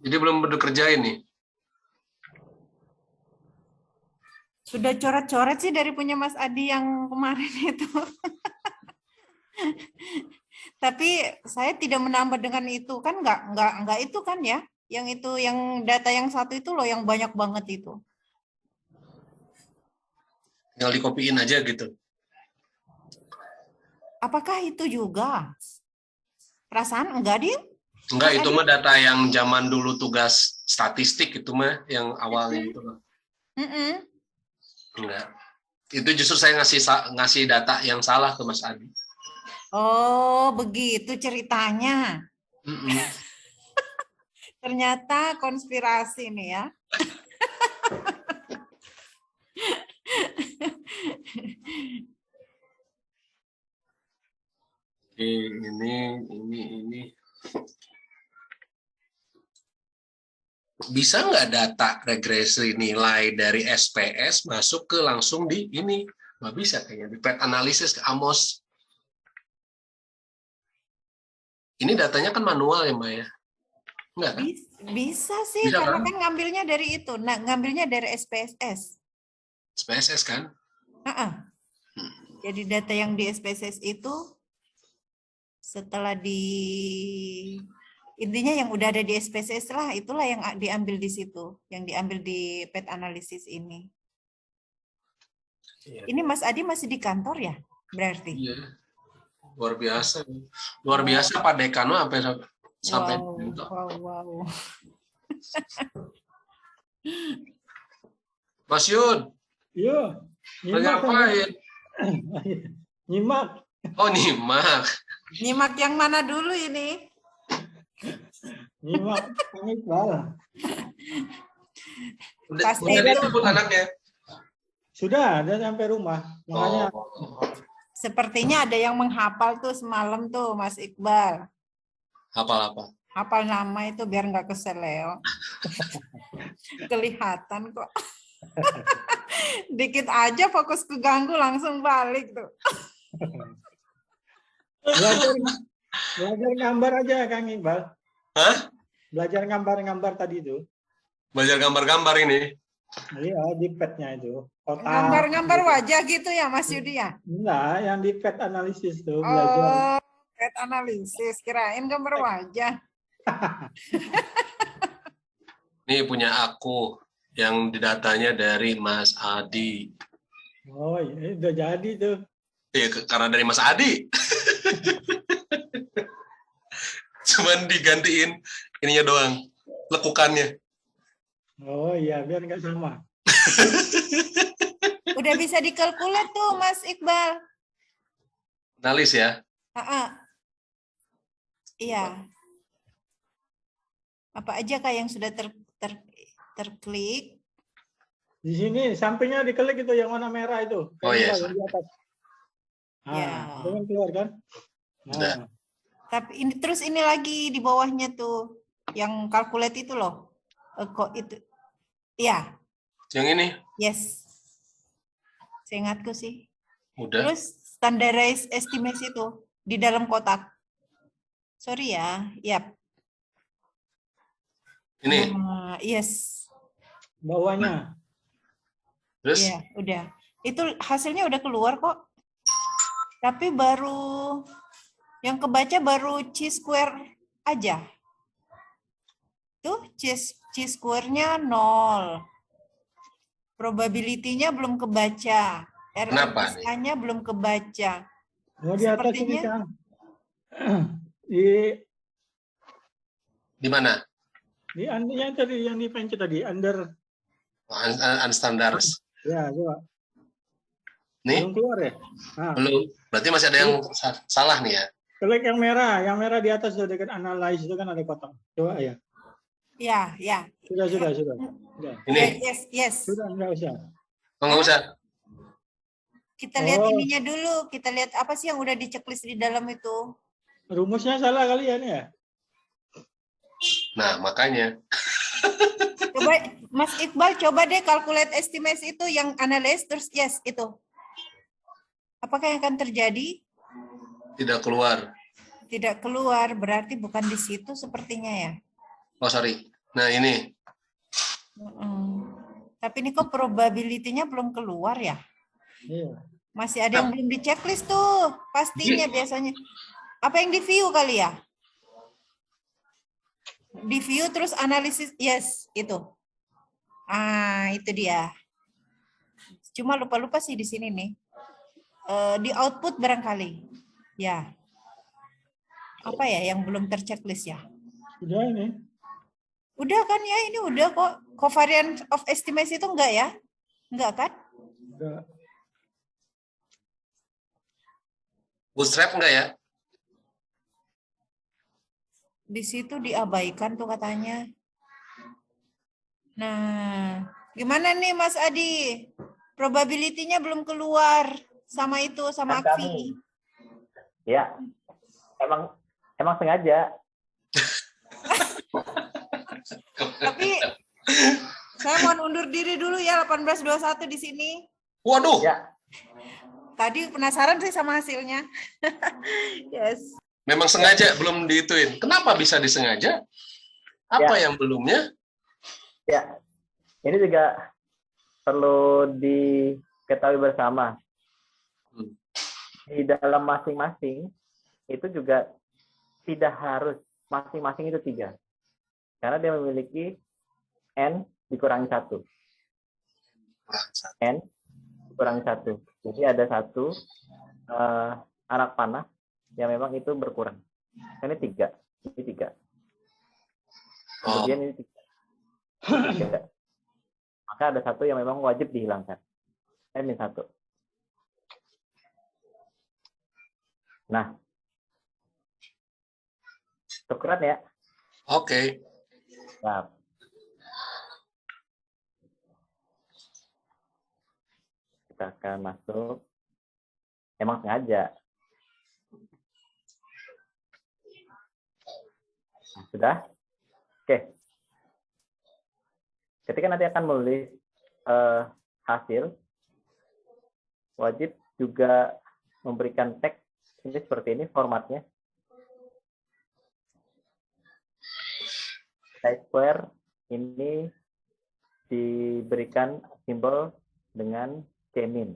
jadi belum bekerja ini. Sudah coret-coret sih dari punya Mas Adi yang kemarin itu. Tapi saya tidak menambah dengan itu kan, nggak itu kan ya. Yang itu, yang data yang satu itu loh yang banyak banget itu. Tinggal dikopiin aja gitu. Apakah itu juga? Perasaan enggak, Din? Enggak, Mas itu Adi? mah data yang zaman dulu tugas statistik itu mah yang awalnya itu. Mm-mm. Enggak. Itu justru saya ngasih data yang salah ke Mas Adi. Oh, begitu ceritanya. Mm-mm. Ternyata konspirasi nih ya. Oke, ini. Bisa nggak data regresi nilai dari SPS masuk ke langsung di ini? Nggak bisa kayaknya. Di pet analisis ke Amos. Ini datanya kan manual ya, Mbak ya? Enggak kan? Bisa sih, Bisa karena kan? kan ngambilnya dari itu. Nah, ngambilnya dari SPSS. SPSS kan? Jadi data yang di SPSS itu setelah intinya yang udah ada di SPSS lah, itulah yang diambil di situ, yang diambil di pet analisis ini. Iya. Ini Mas Adi masih di kantor ya, berarti? Iya. Luar biasa. Luar biasa Pak Dekano sampai Wow. Mas Yud, Iya, nyimak ngapain? nyimak. Oh, nyimak. Nyimak yang mana dulu ini? Nyimak Kang Iqbal. Udah Pasti dijemput anaknya. Sudah, dia sampai rumah. Makanya Sepertinya ada yang menghafal tuh semalam tuh Mas Iqbal. Apa? Hafal nama itu biar nggak keseleo. Kelihatan kok. Dikit aja fokus keganggu langsung balik tuh. belajar gambar aja Kang Iqbal. Hah? Belajar gambar-gambar tadi itu. Belajar gambar-gambar ini. Iya, di pet-nya itu. Kotak. Gambar-gambar wajah gitu ya Mas Yudi ya? Enggak, yang di pet analisis tuh belajar. Oh, pet analisis. Kirain gambar wajah. Ini punya aku yang didatanya dari Mas Adi. Oh, iya, udah jadi tuh. Iya, karena dari Mas Adi. Cuman digantiin ininya doang, lekukannya. Oh iya, biar nggak sama. Udah bisa dikalkulat tuh Mas Iqbal. Analis ya. Iya. Apa aja Kak yang sudah terklik? Di sini sampingnya diklik itu yang warna merah itu. Oh iya. Yang di atas. Nah, Ya. dengan keluar kan? Udah. Nah, Tapi ini terus ini lagi di bawahnya tuh yang calculate itu loh. Kok itu? Iya. Yang ini? Yes. Seingatku sih. Udah. Terus standardized estimate itu di dalam kotak. Sorry ya. Yap. Ini. Nah, yes. bawahnya. Terus? Iya, udah. Itu hasilnya udah keluar kok. Tapi baru yang kebaca baru chi-square aja. Tuh, chi-square-nya 0. Probability-nya belum kebaca. RMSA-nya belum kebaca. Oh, di atas ini, Kang. Di Di mana? yang tadi yang dipencet tadi under. Unstandards. Ya, coba. Nih, Belum keluar ya? Nah, belum. Berarti masih ada yang salah nih ya. klik yang merah di atas sudah dekat analyze itu kan ada kotak. Coba ya. Ya, ya. Sudah. Sudah. Ini. Yes. Sudah, enggak usah. Oh, nggak usah. Kita lihat Oh. ininya dulu. Kita lihat apa sih yang udah di checklist di dalam itu. Rumusnya salah kali ya nih ya? Nah, makanya. Coba Mas Iqbal, coba deh calculate estimate itu yang analyze terus yes itu. Apakah yang akan terjadi? Tidak keluar. Tidak keluar, berarti bukan di situ sepertinya ya. Oh, sorry. Nah, ini. Tapi ini kok probability-nya belum keluar ya? Iya. Masih ada yang belum di checklist tuh, pastinya biasanya. Apa yang di view kali ya? Di view terus analisis, yes, itu. Itu dia. Cuma lupa-lupa sih di sini nih. Di output barangkali. Ya. Apa ya yang belum terchecklist ya? Sudah ini. Udah kan ya, ini udah kok. Covariance of estimate itu enggak ya? Enggak kan? Sudah. Bootstrap enggak ya? Di situ diabaikan tuh katanya. Nah, gimana nih Mas Adi? Probability-nya belum keluar sama itu, sama Kan Akvi. Ya, emang sengaja. Tapi saya mau undur diri dulu ya 1821 di sini. Waduh. Ya, Tadi penasaran sih sama hasilnya. Yes. Memang sengaja belum dihituin. Kenapa bisa disengaja? Apa yang belumnya? ya. Ini juga perlu diketahui bersama. Di dalam masing-masing itu juga tidak harus masing-masing itu 3. Karena dia memiliki N dikurangi 1. N dikurangi 1. Jadi ada satu anak panah yang memang itu berkurang. Ini 3. Ini 3. Kemudian ini 3. Maka ada satu yang memang wajib dihilangkan. N-1. Nah, tukeran ya. Oke. Nah, kita akan masuk. Emang sengaja. Nah, sudah? Oke. Ketika nanti akan menulis hasil, wajib juga memberikan teks ini seperti ini formatnya. Chi-square ini diberikan simbol dengan C-min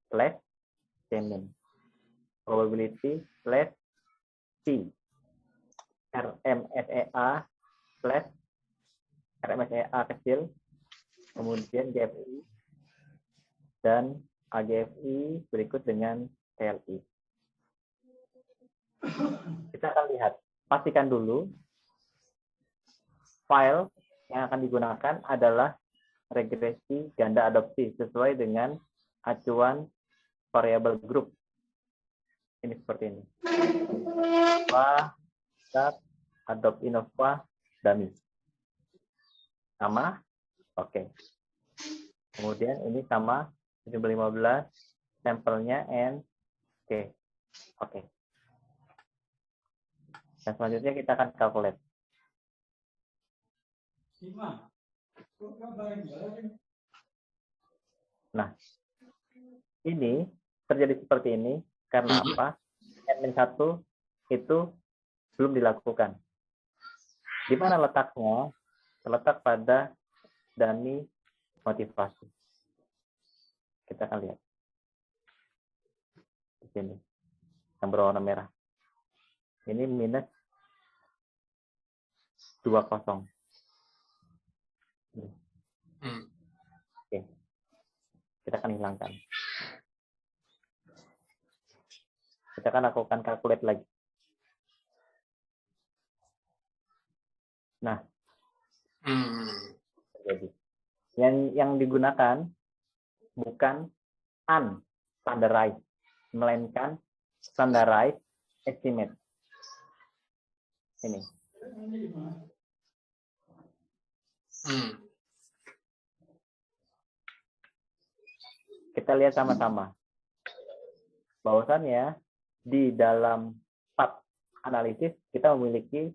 / C-min. Probability / T. RMSEA / RMSEA kecil, kemudian GFI, dan AGFI berikut dengan TLI. Kita akan lihat. Pastikan dulu file yang akan digunakan adalah regresi ganda adopsi sesuai dengan acuan variabel grup. Ini seperti ini. Adopt Innova dummy. Sama? Oke. Kemudian ini sama 1715 sampelnya N. Oke. Dan selanjutnya kita akan calculate. Nah, ini terjadi seperti ini karena apa? N-1 itu belum dilakukan. Di mana letaknya? Terletak pada dummy motivasi. Kita akan lihat. Di sini. Yang berwarna merah. Ini minus 20. Oke. Kita akan hilangkan. Kita akan lakukan calculate lagi. Nah, Hmm. Jadi yang digunakan bukan unstandarized, melainkan standardized estimate. Ini. Hmm. Kita lihat sama-sama. Bahwasannya di dalam part analisis kita memiliki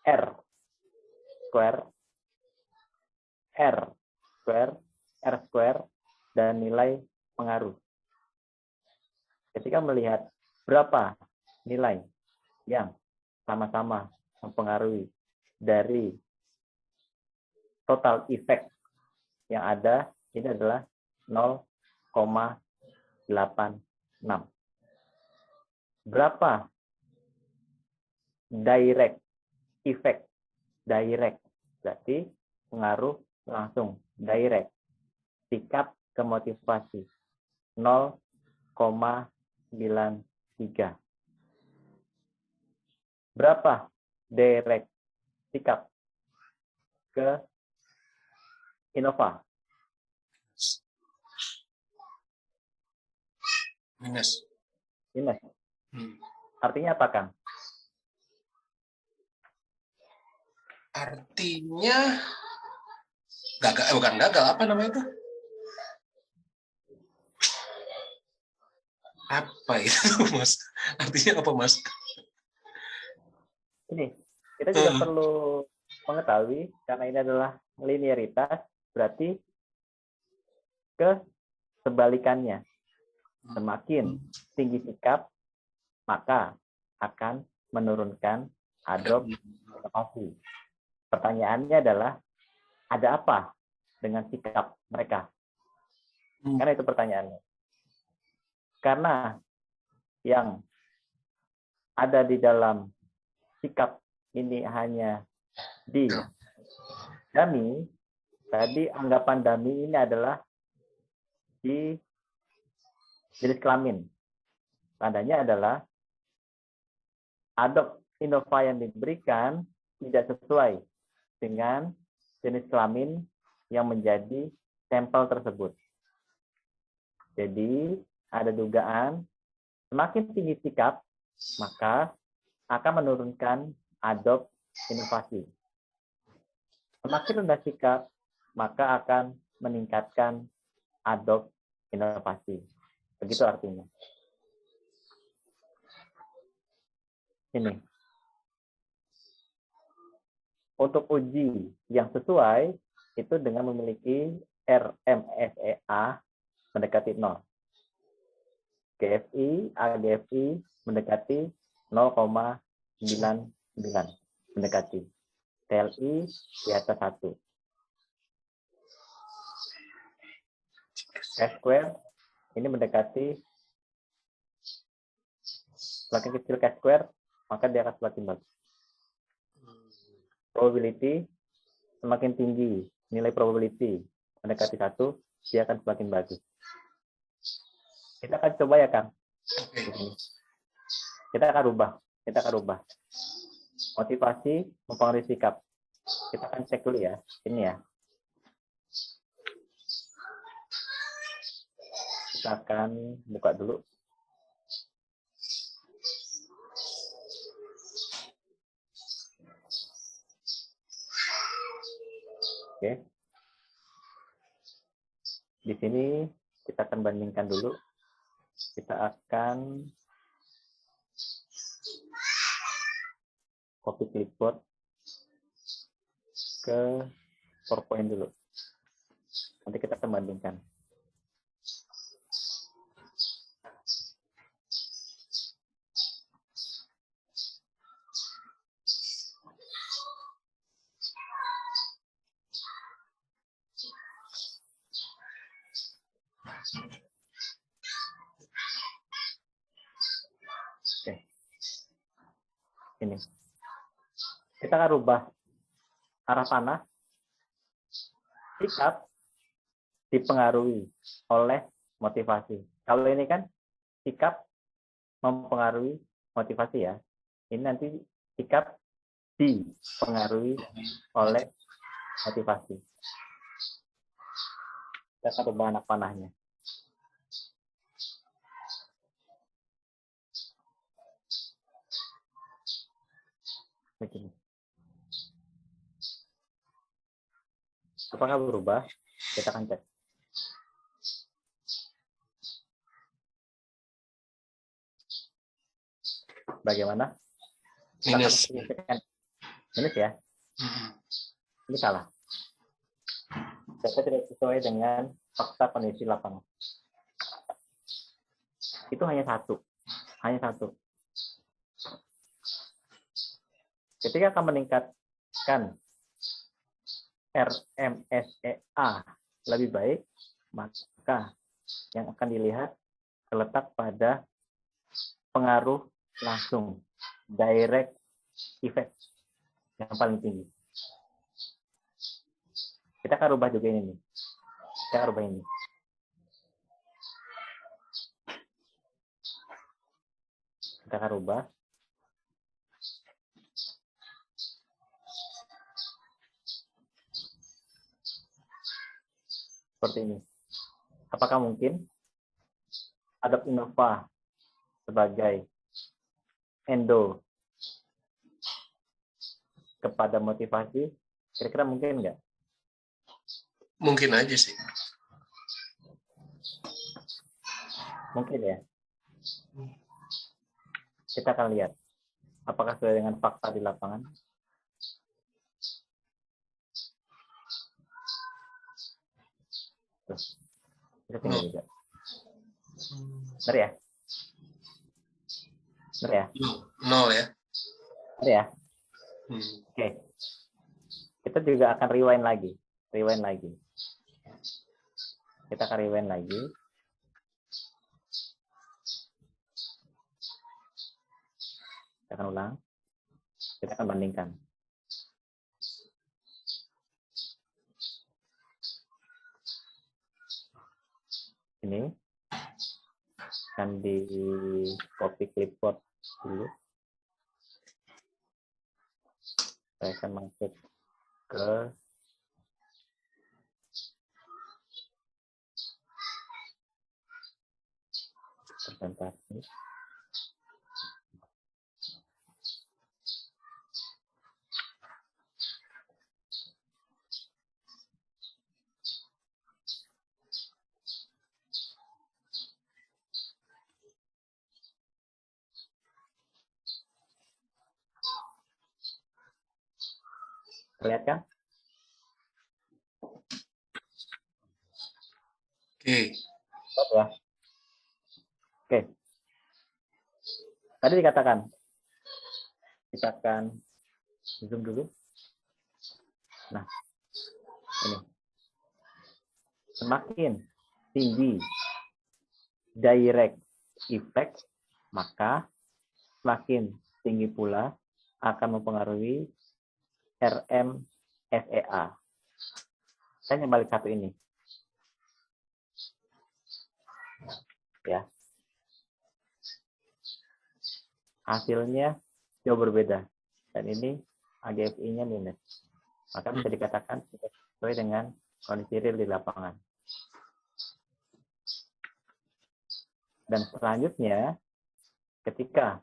R square, R square, R square, dan nilai pengaruh. Ketika melihat berapa nilai yang sama-sama mempengaruhi dari total effect yang ada, ini adalah 0,86. Berapa direct effect? Direct berarti pengaruh langsung, direct. Sikap ke motivasi 0,93. Berapa direct sikap ke Innova? Minus. Ini Hmm. artinya apa, Kang? Artinya gagal, bukan gagal, apa namanya itu? Apa itu, Mas? Artinya apa, Mas? Ini kita juga perlu mengetahui karena ini adalah linearitas, berarti ke sebalikannya. Semakin tinggi sikap, maka akan menurunkan adop inovasi. Pertanyaannya adalah, ada apa dengan sikap mereka? Karena itu pertanyaannya. Karena yang ada di dalam sikap ini hanya di dummy, tadi anggapan dummy ini adalah di jenis kelamin. Tandanya adalah adop Innova yang diberikan tidak sesuai dengan jenis kelamin yang menjadi sampel tersebut. Jadi ada dugaan semakin tinggi sikap, maka akan menurunkan adop inovasi. Semakin rendah sikap, maka akan meningkatkan adop inovasi. Begitu artinya. Ini. Untuk uji yang sesuai, itu dengan memiliki RMSEA mendekati 0. GFI, AGFI mendekati 0,99. Mendekati. TLI di atas 1. K-square ini mendekati, semakin kecil K-square, maka dia akan semakin bagus. Probability, semakin tinggi nilai probability mendekati 1, dia akan semakin bagus. Kita akan coba ya, Kang. Kita akan rubah. Motivasi mempengaruhi sikap. Kita akan cek dulu ya. Ini ya. Kita akan buka dulu. Oke. Di sini kita akan bandingkan dulu. Kita akan copy clipboard ke PowerPoint dulu. Nanti kita akan bandingkan. Oke. Ini. Kita akan rubah arah panah. Sikap dipengaruhi oleh motivasi. Kalau ini kan sikap mempengaruhi motivasi ya. Ini nanti sikap dipengaruhi oleh motivasi. Kita akan rubah anak panahnya. Begini. Apakah berubah? Kita akan cek. Bagaimana? Minus. Minus ya? Ini salah. Data tidak sesuai dengan fakta kondisi lapangan. Itu hanya satu. Hanya satu. Ketika akan meningkatkan RMSEA lebih baik, maka yang akan dilihat terletak pada pengaruh langsung, direct effect yang paling tinggi. Kita akan rubah juga ini nih. Kita akan rubah ini. Kita akan rubah. Seperti ini. Apakah mungkin Adobe Innova sebagai endo kepada motivasi? Kira-kira mungkin nggak? Mungkin aja sih. Mungkin ya. Kita akan lihat apakah sesuai dengan fakta di lapangan. Tuh. Kita tinggal juga. Benar ya? Benar ya? 0 ya. Benar ya? Oke. Kita juga akan rewind lagi. Rewind lagi. Kita akan rewind lagi. Kita akan ulang. Kita akan bandingkan. Ini akan di copy clipboard dulu. Saya akan masuk ke presentasi. Terlihat kan? Oke. Ya. Oke. Tadi dikatakan, kita akan zoom dulu. Nah, ini. Semakin tinggi direct effect, maka semakin tinggi pula akan mempengaruhi RMSEA. Saya balik satu ini. Ya. Hasilnya jauh berbeda. Dan ini AGFI-nya minus. Maka bisa dikatakan sesuai dengan kondisi real di lapangan. Dan selanjutnya, ketika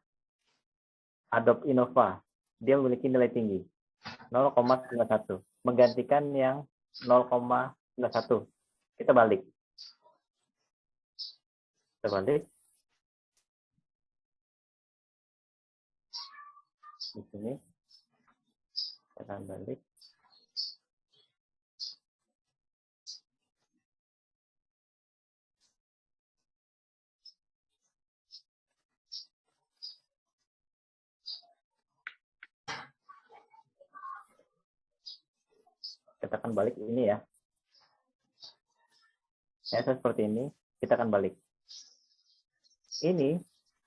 Adobe Innova, dia memiliki nilai tinggi, 0,91, menggantikan yang 0,91. Kita balik. Kita balik. Di sini. Kita akan balik. Kita akan balik ini ya. Ya, seperti ini. Kita akan balik. Ini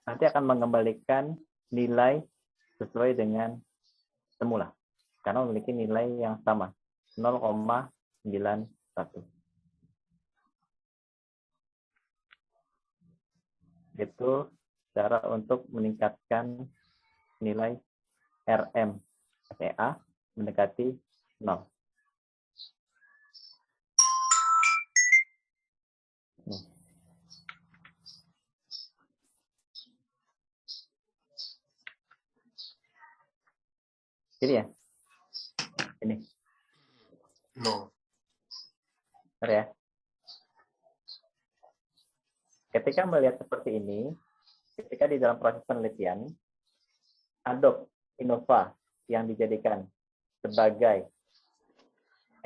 nanti akan mengembalikan nilai sesuai dengan semula. Karena memiliki nilai yang sama. 0,91. Itu cara untuk meningkatkan nilai RM SEA mendekati 0. Nih. Ini ya. Ini. No. Benar ya. Ketika melihat seperti ini, ketika di dalam proses penelitian, Adobe Innova yang dijadikan sebagai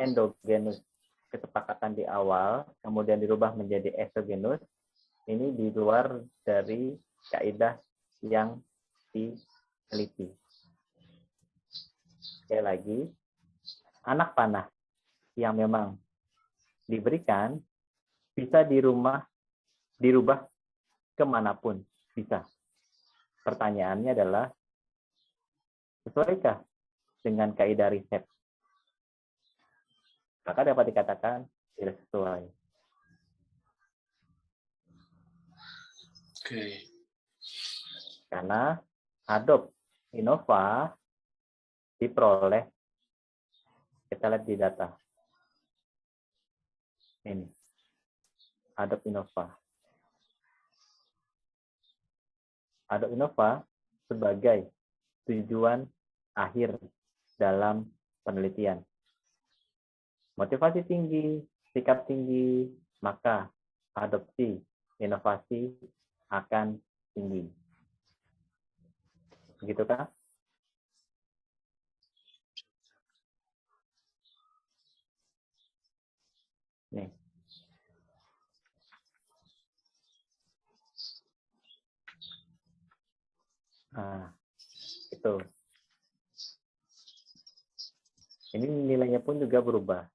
endogenus kesepakatan di awal, kemudian dirubah menjadi exogenus, ini di luar dari kaidah yang diteliti. Sekali lagi, anak panah yang memang diberikan bisa dirubah kemanapun bisa. Pertanyaannya adalah, sesuaikah dengan kaidah riset? Maka dapat dikatakan tidak sesuai. Oke. Karena Adobe Innova diperoleh, kita lihat di data. Ini, Adobe Innova. Adobe Innova sebagai tujuan akhir dalam penelitian. Motivasi tinggi, sikap tinggi, maka adopsi inovasi akan tinggi. Begitu Kak? Nih. Nah, itu. Ini nilainya pun juga berubah.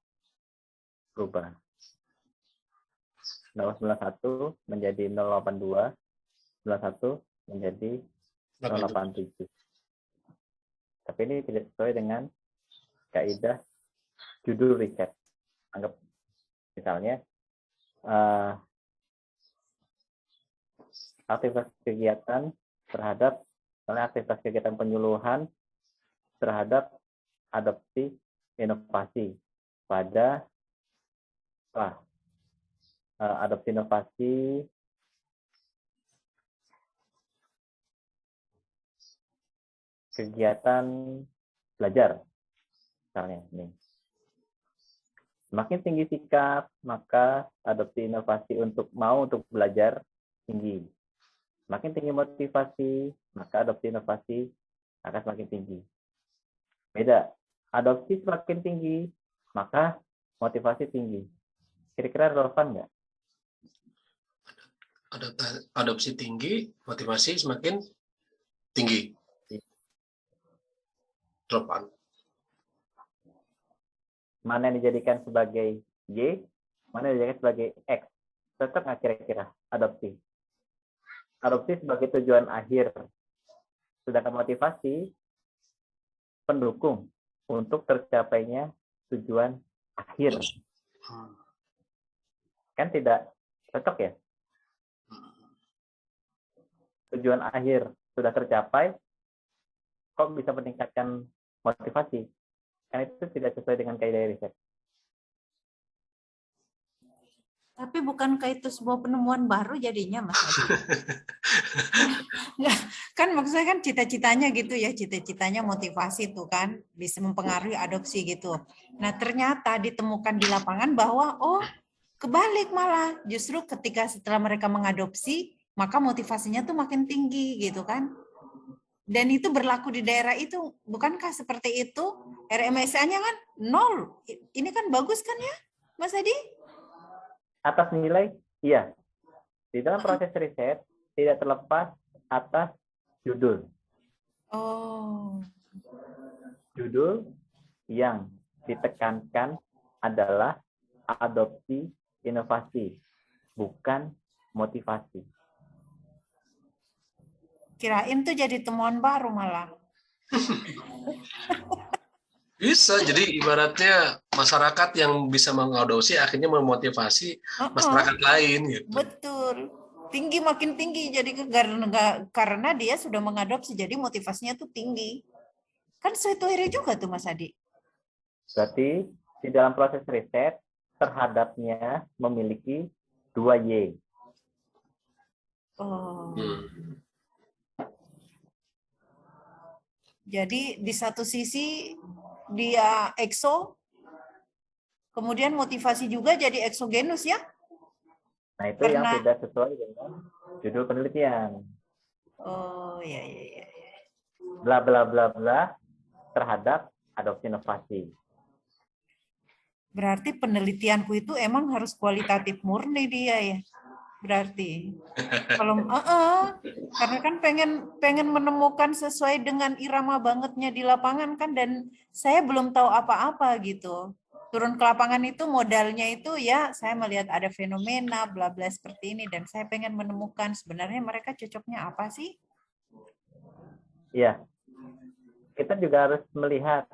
091 menjadi 082, 91 menjadi 087. Tapi ini tidak sesuai dengan kaidah judul riset. Anggap misalnya aktivitas kegiatan terhadap, misalnya aktivitas kegiatan penyuluhan terhadap adopsi inovasi pada adopsi inovasi kegiatan belajar, misalnya ini. Semakin tinggi sikap, maka adopsi inovasi untuk belajar tinggi. Semakin tinggi motivasi, maka adopsi inovasi akan semakin tinggi. Beda, adopsi semakin tinggi, maka motivasi tinggi. Kira-kira relevan nggak? Adopsi tinggi, motivasi semakin tinggi. Relevan. Mana yang dijadikan sebagai Y, mana yang dijadikan sebagai X. Tetap nggak kira-kira adopsi? Adopsi sebagai tujuan akhir. Sedangkan motivasi pendukung untuk tercapainya tujuan akhir. Kan tidak cocok ya? Tujuan akhir sudah tercapai, kok bisa meningkatkan motivasi? Kan itu tidak sesuai dengan kaidah riset. Tapi bukankah itu sebuah penemuan baru jadinya, Mas Adi? Kan maksudnya kan cita-citanya gitu ya, cita-citanya motivasi tuh kan bisa mempengaruhi adopsi gitu. Nah ternyata ditemukan di lapangan bahwa kebalik malah, justru ketika setelah mereka mengadopsi maka motivasinya tuh makin tinggi gitu kan. Dan itu berlaku di daerah itu, bukankah seperti itu? RMSA-nya kan 0. Ini kan bagus kan ya, Mas Adi? Atas nilai, iya. Di dalam proses riset, tidak terlepas atas judul. Oh. Judul yang ditekankan adalah adopsi inovasi, bukan motivasi. Kirain tuh jadi temuan baru malah. Bisa, jadi ibaratnya masyarakat yang bisa mengadopsi akhirnya memotivasi masyarakat lain gitu. Betul. Tinggi makin tinggi jadi karena dia sudah mengadopsi jadi motivasinya tuh tinggi. Kan sesuai juga tuh Mas Adi. Berarti di dalam proses riset terhadapnya memiliki 2Y. Oh. Hmm. Jadi di satu sisi dia ekso, kemudian motivasi juga jadi eksogenus ya? Nah, itu yang Karena tidak sesuai dengan judul penelitian. oh ya ya ya. Bla bla bla bla terhadap adopsi inovasi. Berarti penelitianku itu emang harus kualitatif murni dia ya. Berarti kalau karena kan pengen menemukan sesuai dengan irama bangetnya di lapangan kan, dan saya belum tahu apa-apa gitu. Turun ke lapangan itu modalnya itu ya saya melihat ada fenomena bla bla seperti ini, dan saya pengen menemukan sebenarnya mereka cocoknya apa sih? Iya. Kita juga harus melihat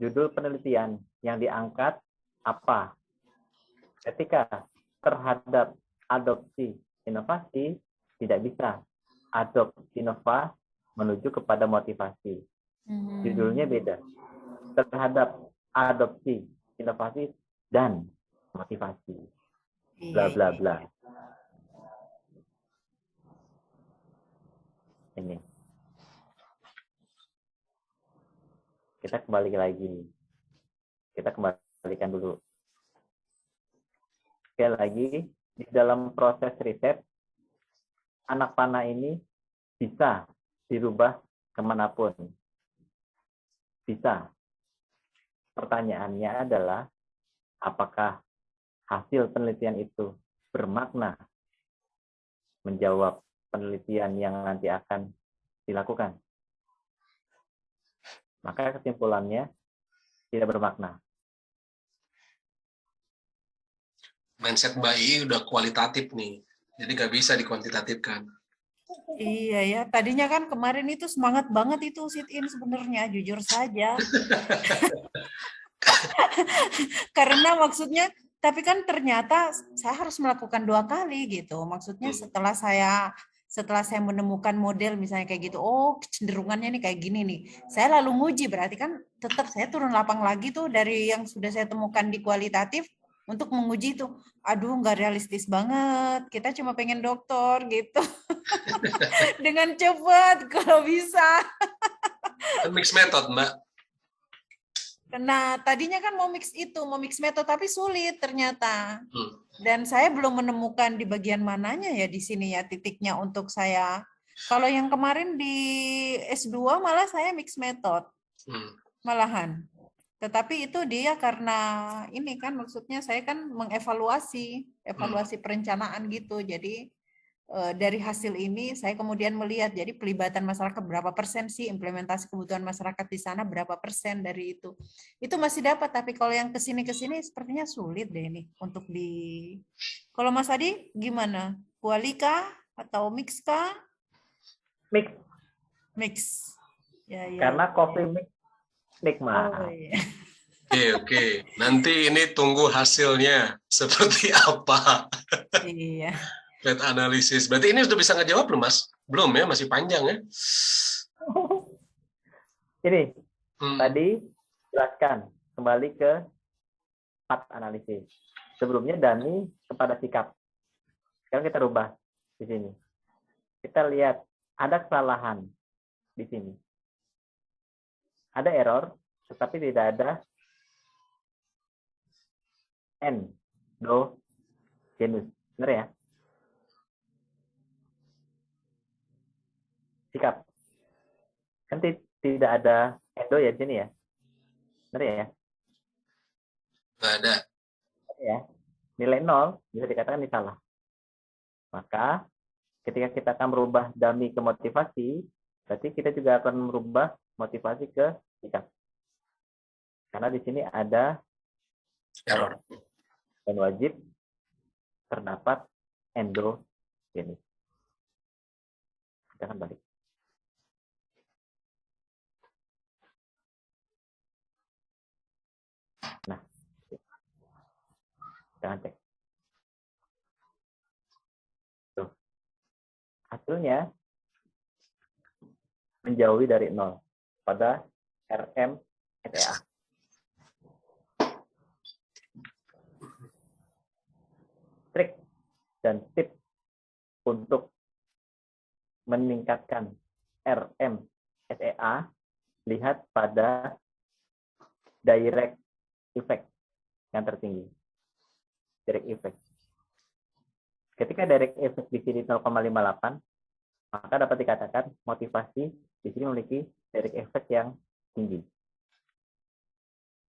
judul penelitian yang diangkat apa. Ketika terhadap adopsi inovasi, tidak bisa adopsi inovasi menuju kepada motivasi. Judulnya beda. Terhadap adopsi inovasi dan motivasi. Bla bla bla. Ini. Kita kembali lagi. Kita kembalikan dulu. Sekali lagi, di dalam proses riset, anak panah ini bisa dirubah kemanapun. Bisa. Pertanyaannya adalah, apakah hasil penelitian itu bermakna menjawab penelitian yang nanti akan dilakukan? Maka kesimpulannya tidak bermakna. Mindset Mbak I udah kualitatif nih, jadi nggak bisa dikuantitatifkan. Iya ya, tadinya kan kemarin itu semangat banget itu sit-in sebenarnya, jujur saja. Karena maksudnya, tapi kan ternyata saya harus melakukan 2 kali gitu. Maksudnya setelah saya menemukan model misalnya kayak gitu, oh kecenderungannya nih kayak gini nih. Saya lalu nguji, berarti kan tetap saya turun lapang lagi tuh dari yang sudah saya temukan di kualitatif untuk menguji itu. Aduh, nggak realistis banget. Kita cuma pengen dokter gitu. Dengan cepat kalau bisa. Mix method, Mbak. Nah, tadinya kan mau mix metode, tapi sulit ternyata. Dan saya belum menemukan di bagian mananya ya di sini ya titiknya untuk saya. Kalau yang kemarin di S2 malah saya mix method. Malahan. Tetapi itu dia karena ini kan maksudnya saya kan mengevaluasi, evaluasi perencanaan gitu. Jadi dari hasil ini saya kemudian melihat jadi pelibatan masyarakat berapa persen sih, implementasi kebutuhan masyarakat di sana berapa persen dari itu masih dapat. Tapi kalau yang kesini sepertinya sulit deh ini untuk di. Kalau Mas Adi gimana, kualika atau mix kah? Mix ya, ya, karena coffee mix nikmat. oh, iya. Oke. Nanti ini tunggu hasilnya seperti apa. Iya. Red analisis. Berarti ini sudah bisa ngejawab belum, Mas? Belum ya, masih panjang ya. Ini tadi jelaskan kembali ke path analisis. Sebelumnya Dani kepada sikap. Sekarang kita rubah di sini. Kita lihat ada kesalahan di sini. Ada error, tetapi tidak ada endogenus. Benar ya? Sikap. Kan tidak ada endo ya di sini ya? Benar ya? Nggak ada. Ya. Nilai 0 bisa dikatakan ini salah. Maka ketika kita akan merubah dummy ke motivasi, berarti kita juga akan merubah motivasi ke sikap. Karena di sini ada Error. dan wajib terdapat endogenus. Kita akan balik. Nah, kita akan cek. Tuh. Hasilnya menjauhi dari 0 pada RM SEA. Trik dan tips untuk meningkatkan RM SEA, lihat pada direct effect yang tertinggi. Direct effect. Ketika direct effect di sini 0,58, maka dapat dikatakan motivasi di sini memiliki direct effect yang tinggi.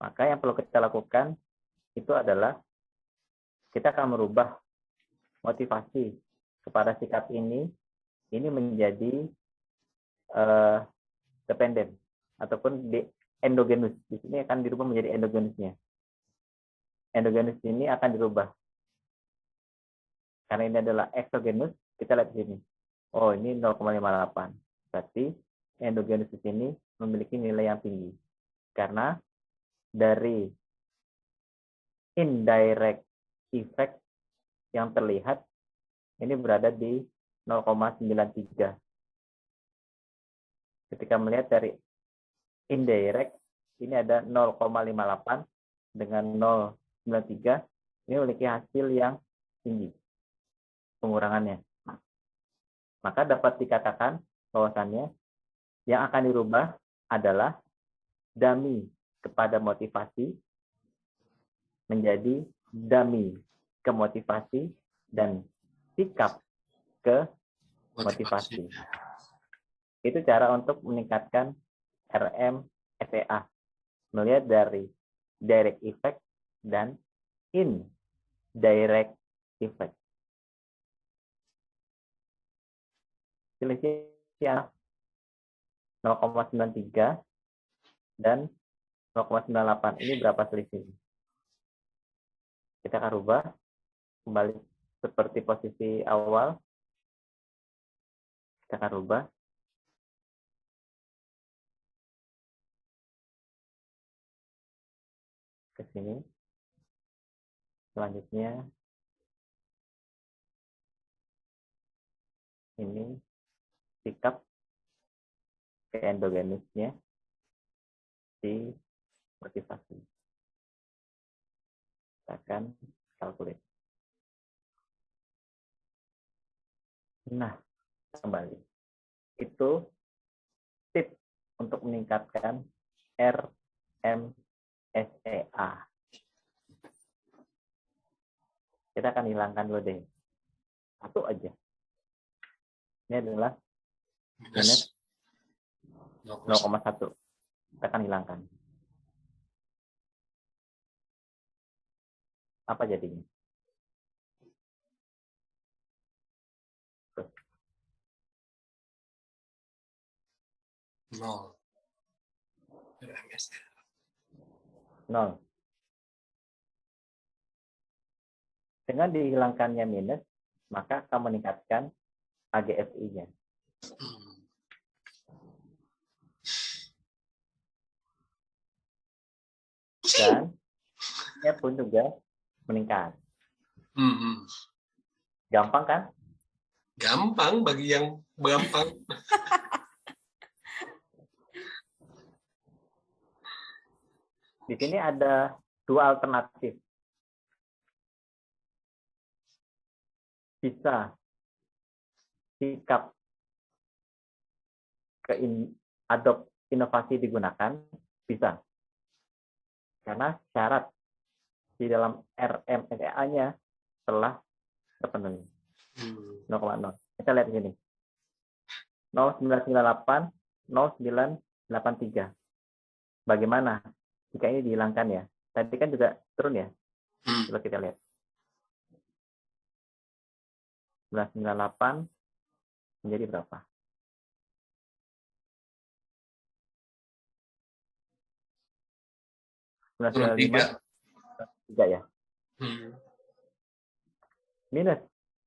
Maka yang perlu kita lakukan itu adalah kita akan merubah motivasi kepada sikap ini menjadi dependent ataupun endogenus. Di sini akan dirubah menjadi endogenusnya. Endogenus ini akan dirubah. Karena ini adalah exogenus, kita lihat di sini. Oh, ini 0,58. Berarti endogenus di sini memiliki nilai yang tinggi. Karena dari indirect effect yang terlihat ini berada di 0,93. Ketika melihat dari indirect, ini ada 0,58 dengan 0,93, ini memiliki hasil yang tinggi pengurangannya. Maka dapat dikatakan bahwasannya yang akan dirubah adalah dummy kepada motivasi menjadi dummy ke motivasi dan sikap ke motivasi. Itu cara untuk meningkatkan RM SEA. Melihat dari direct effect dan indirect effect. Selisih 0,93 dan 0,98. Ini berapa selisih? Kita akan rubah kembali seperti posisi awal. Kita akan rubah. Ke sini. Selanjutnya ini sikap ke endogenusnya di motivasi. Kita akan kalkulasi. Nah, kembali. Itu tips untuk meningkatkan RMSEA. Kita akan hilangkan dulu deh. Satu aja. Ini adalah minus 0,1. Kita akan hilangkan. Apa jadinya? Nol. 0. Dengan dihilangkannya minus, maka akan meningkatkan AGFI-nya. Dan dia pun juga meningkat. Gampang kan? Gampang bagi yang gampang. Di sini ada dua alternatif. Bisa sikap adopt inovasi digunakan, bisa. Karena syarat di dalam RMSEA-nya telah terpenuhi. 0,0. Kita lihat di sini. 0998, 0983. Bagaimana jika ini dihilangkan ya? Tadi kan juga turun ya? Coba kita lihat. 998 menjadi berapa? Tiga. 3 ya. Minus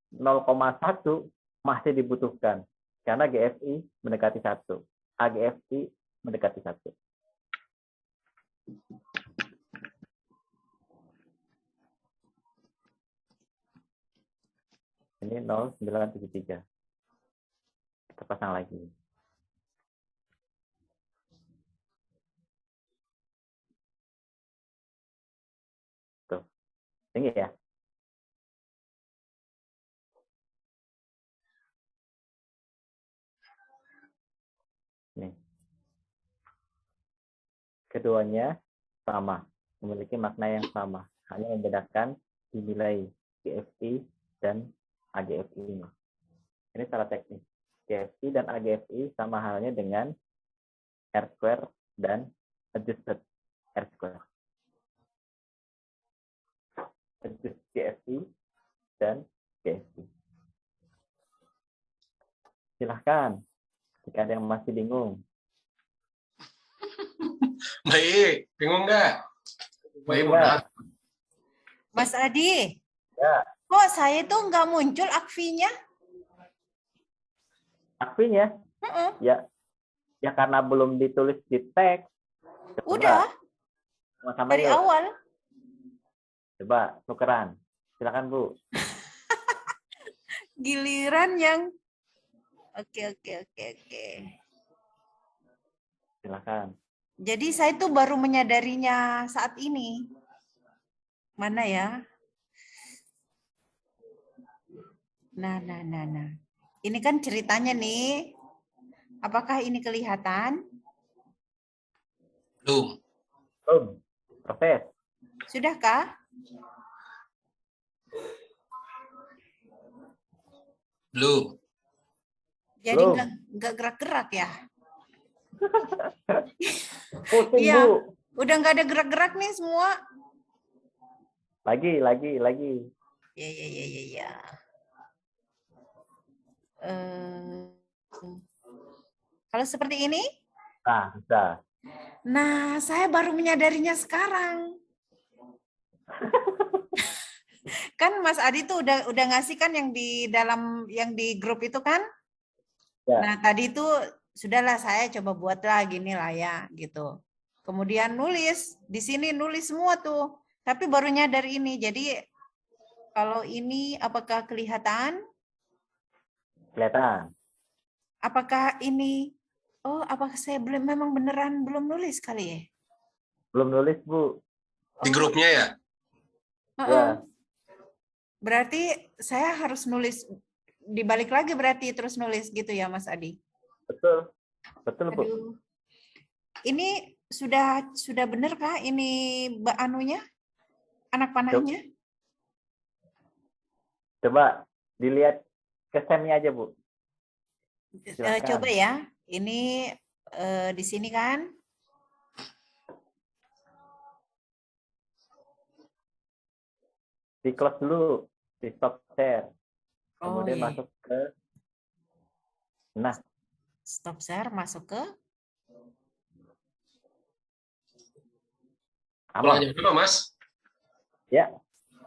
0,1 masih dibutuhkan karena GFI mendekati 1. AGFI mendekati 1. Ini 0973. Kita pasang lagi. Tinggi ya? Nih. Keduanya sama, memiliki makna yang sama, hanya membedakan dinilai GFI dan AGFI-nya. Ini secara teknis. GFI dan AGFI sama halnya dengan R-square dan adjusted R-square. Adjust GFI dan GFI. Silahkan, jika ada yang masih bingung. Baik, bingung nggak? Baik, Bingung nggak? mudah. Mas Adi, Ya, kok saya tuh nggak muncul akfinya? akfinya, Heeh. ya karena belum ditulis di teks. Coba, Udah sama-sama dari yuk. awal. Coba, tukeran. Silakan, Bu. Giliran yang oke. Silakan. Jadi saya tuh baru menyadarinya saat ini. Mana ya? Nah. Ini kan ceritanya nih. Apakah ini kelihatan? Belum. Proses. Sudahkah? Belum. Jadi Belum. nggak gerak-gerak ya? Pusing, Iya. Bu. Udah nggak ada gerak-gerak nih semua. Lagi. Ya. Kalau seperti ini? Nah, bisa. Nah, saya baru menyadarinya sekarang. Kan Mas Adi tuh udah ngasih kan yang di dalam yang di grup itu kan? Ya. Nah, tadi itu sudahlah saya coba buatlah gini lah ya gitu. Kemudian nulis, di sini nulis semua tuh. Tapi baru nyadar ini. Jadi kalau ini apakah kelihatan? Kelihatan. Apakah ini apakah saya memang beneran belum nulis kali ya? Belum nulis, Bu. Di grupnya ya? Ya. Berarti saya harus nulis dibalik lagi berarti terus nulis gitu ya Mas Adi? Betul, Bu. Aduh. Ini sudah benar kah ini anunya? Anak panahnya? Coba dilihat ke semnya aja, Bu. Silakan. Coba ya. Ini di sini kan? Di close dulu, di stop share. Kemudian iya. masuk ke Stop share masuk ke Pulang aman. jam berapa, Mas? Ya.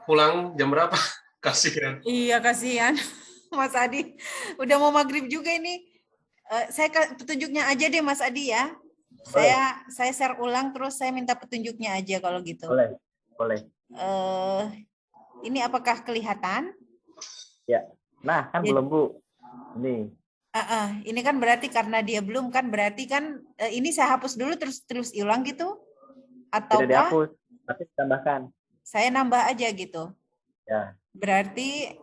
Pulang jam berapa? Kasihan. Iya, kasihan Mas Adi. Udah mau maghrib juga ini. Saya petunjuknya aja deh Mas Adi ya. Saya share ulang terus saya minta petunjuknya aja kalau gitu. Boleh. Ini apakah kelihatan? Ya. Nah, kan belum, Bu. Nih. Ini kan berarti karena dia belum kan berarti kan ini saya hapus dulu terus ulang gitu? Ataukah Tidak dihapus, tapi ditambahkan. Saya nambah aja gitu. Ya. Berarti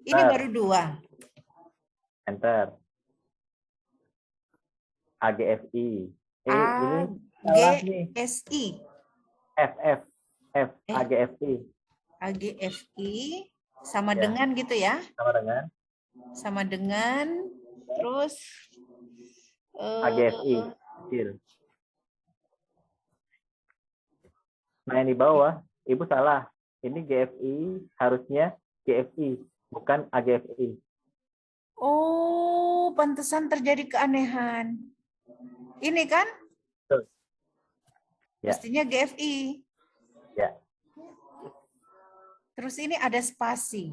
ini baru 2. Enter. AGFI. Ini salah nih. AGSI. F. AGFI. AGFI sama Ya. dengan gitu ya? Sama dengan Terus AGFI. Kecil. Nah, yang di bawah, Ibu salah. Ini GFI, harusnya GFI, bukan AGFI. Oh, pantesan terjadi keanehan. Ini kan? Betul. Ya. Mestinya GFI. Ya. Terus ini ada spasi.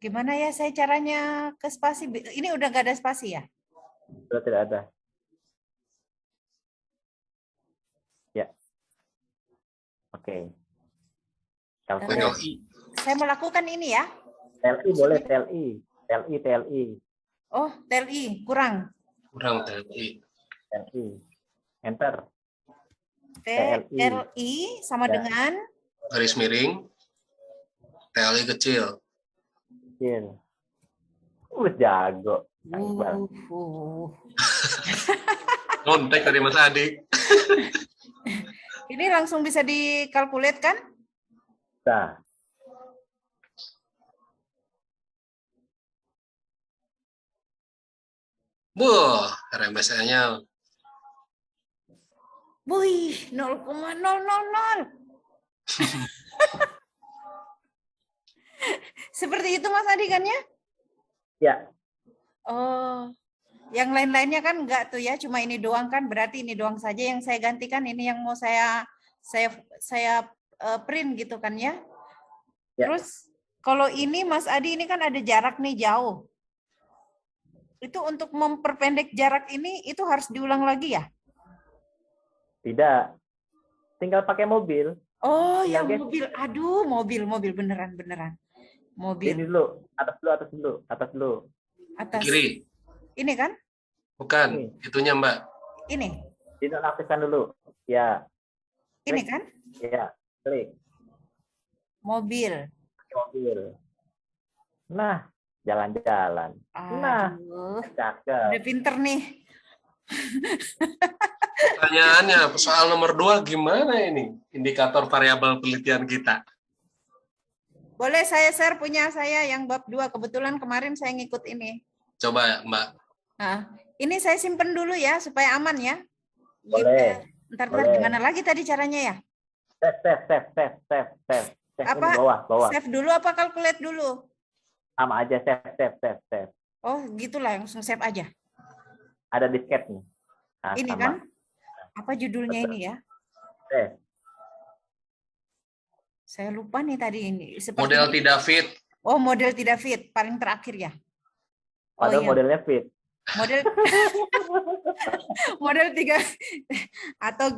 Gimana ya saya caranya ke spasi? Ini udah nggak ada spasi ya? Sudah tidak ada. Ya. Oke. Saya melakukan ini ya? TLI boleh, TLI. Oh, TLI kurang. Kurang TLI. Enter. TLI sama Ya. dengan garis miring, TLI kecil. Kecil. Jago. Akbar. Kontak dari Mas Adi. Ini langsung bisa dikalkulat kan? Nah, Buh, RMSE-nya Wih, 0,000. Seperti itu Mas Adi kan ya? ya, Oh, yang lain-lainnya kan enggak tuh ya, cuma ini doang kan, berarti ini doang saja yang saya gantikan, ini yang mau saya print gitu kan ya. Ya. Terus kalau ini Mas Adi ini kan ada jarak nih jauh. Itu untuk memperpendek jarak ini itu harus diulang lagi ya? tidak. Tinggal pakai mobil. Oh, Tinggal yang geser. mobil. Aduh, mobil beneran. Mobil Ini dulu, atas dulu. atas. kiri. Ini kan? Bukan, itunya Mbak. Ini. Dinonaktifkan dulu. Ya, Ini kan? ya, klik Mobil. mobil. Nah, jalan-jalan. Nah, Aduh, cakep. udah pinter nih. Pertanyaannya, soal nomor 2 gimana ini? Indikator variabel penelitian kita. Boleh saya share punya saya yang bab 2. Kebetulan kemarin saya ngikut ini. Coba Mbak. Nah, ini saya simpen dulu ya supaya aman ya. Boleh. Ntar Boleh. gimana lagi tadi caranya ya? Save. Apa? Ini bawah. Save dulu apa calculate dulu? Sama aja, save. Oh, gitulah langsung save aja. Ada disket nih. Nah, Ini sama. kan? Apa judulnya ini ya? Save. Saya lupa nih tadi ini. Seperti Model tidak fit. Oh, model tidak fit, paling terakhir ya. Oh, Padahal iya. modelnya fit. Model model 3 atau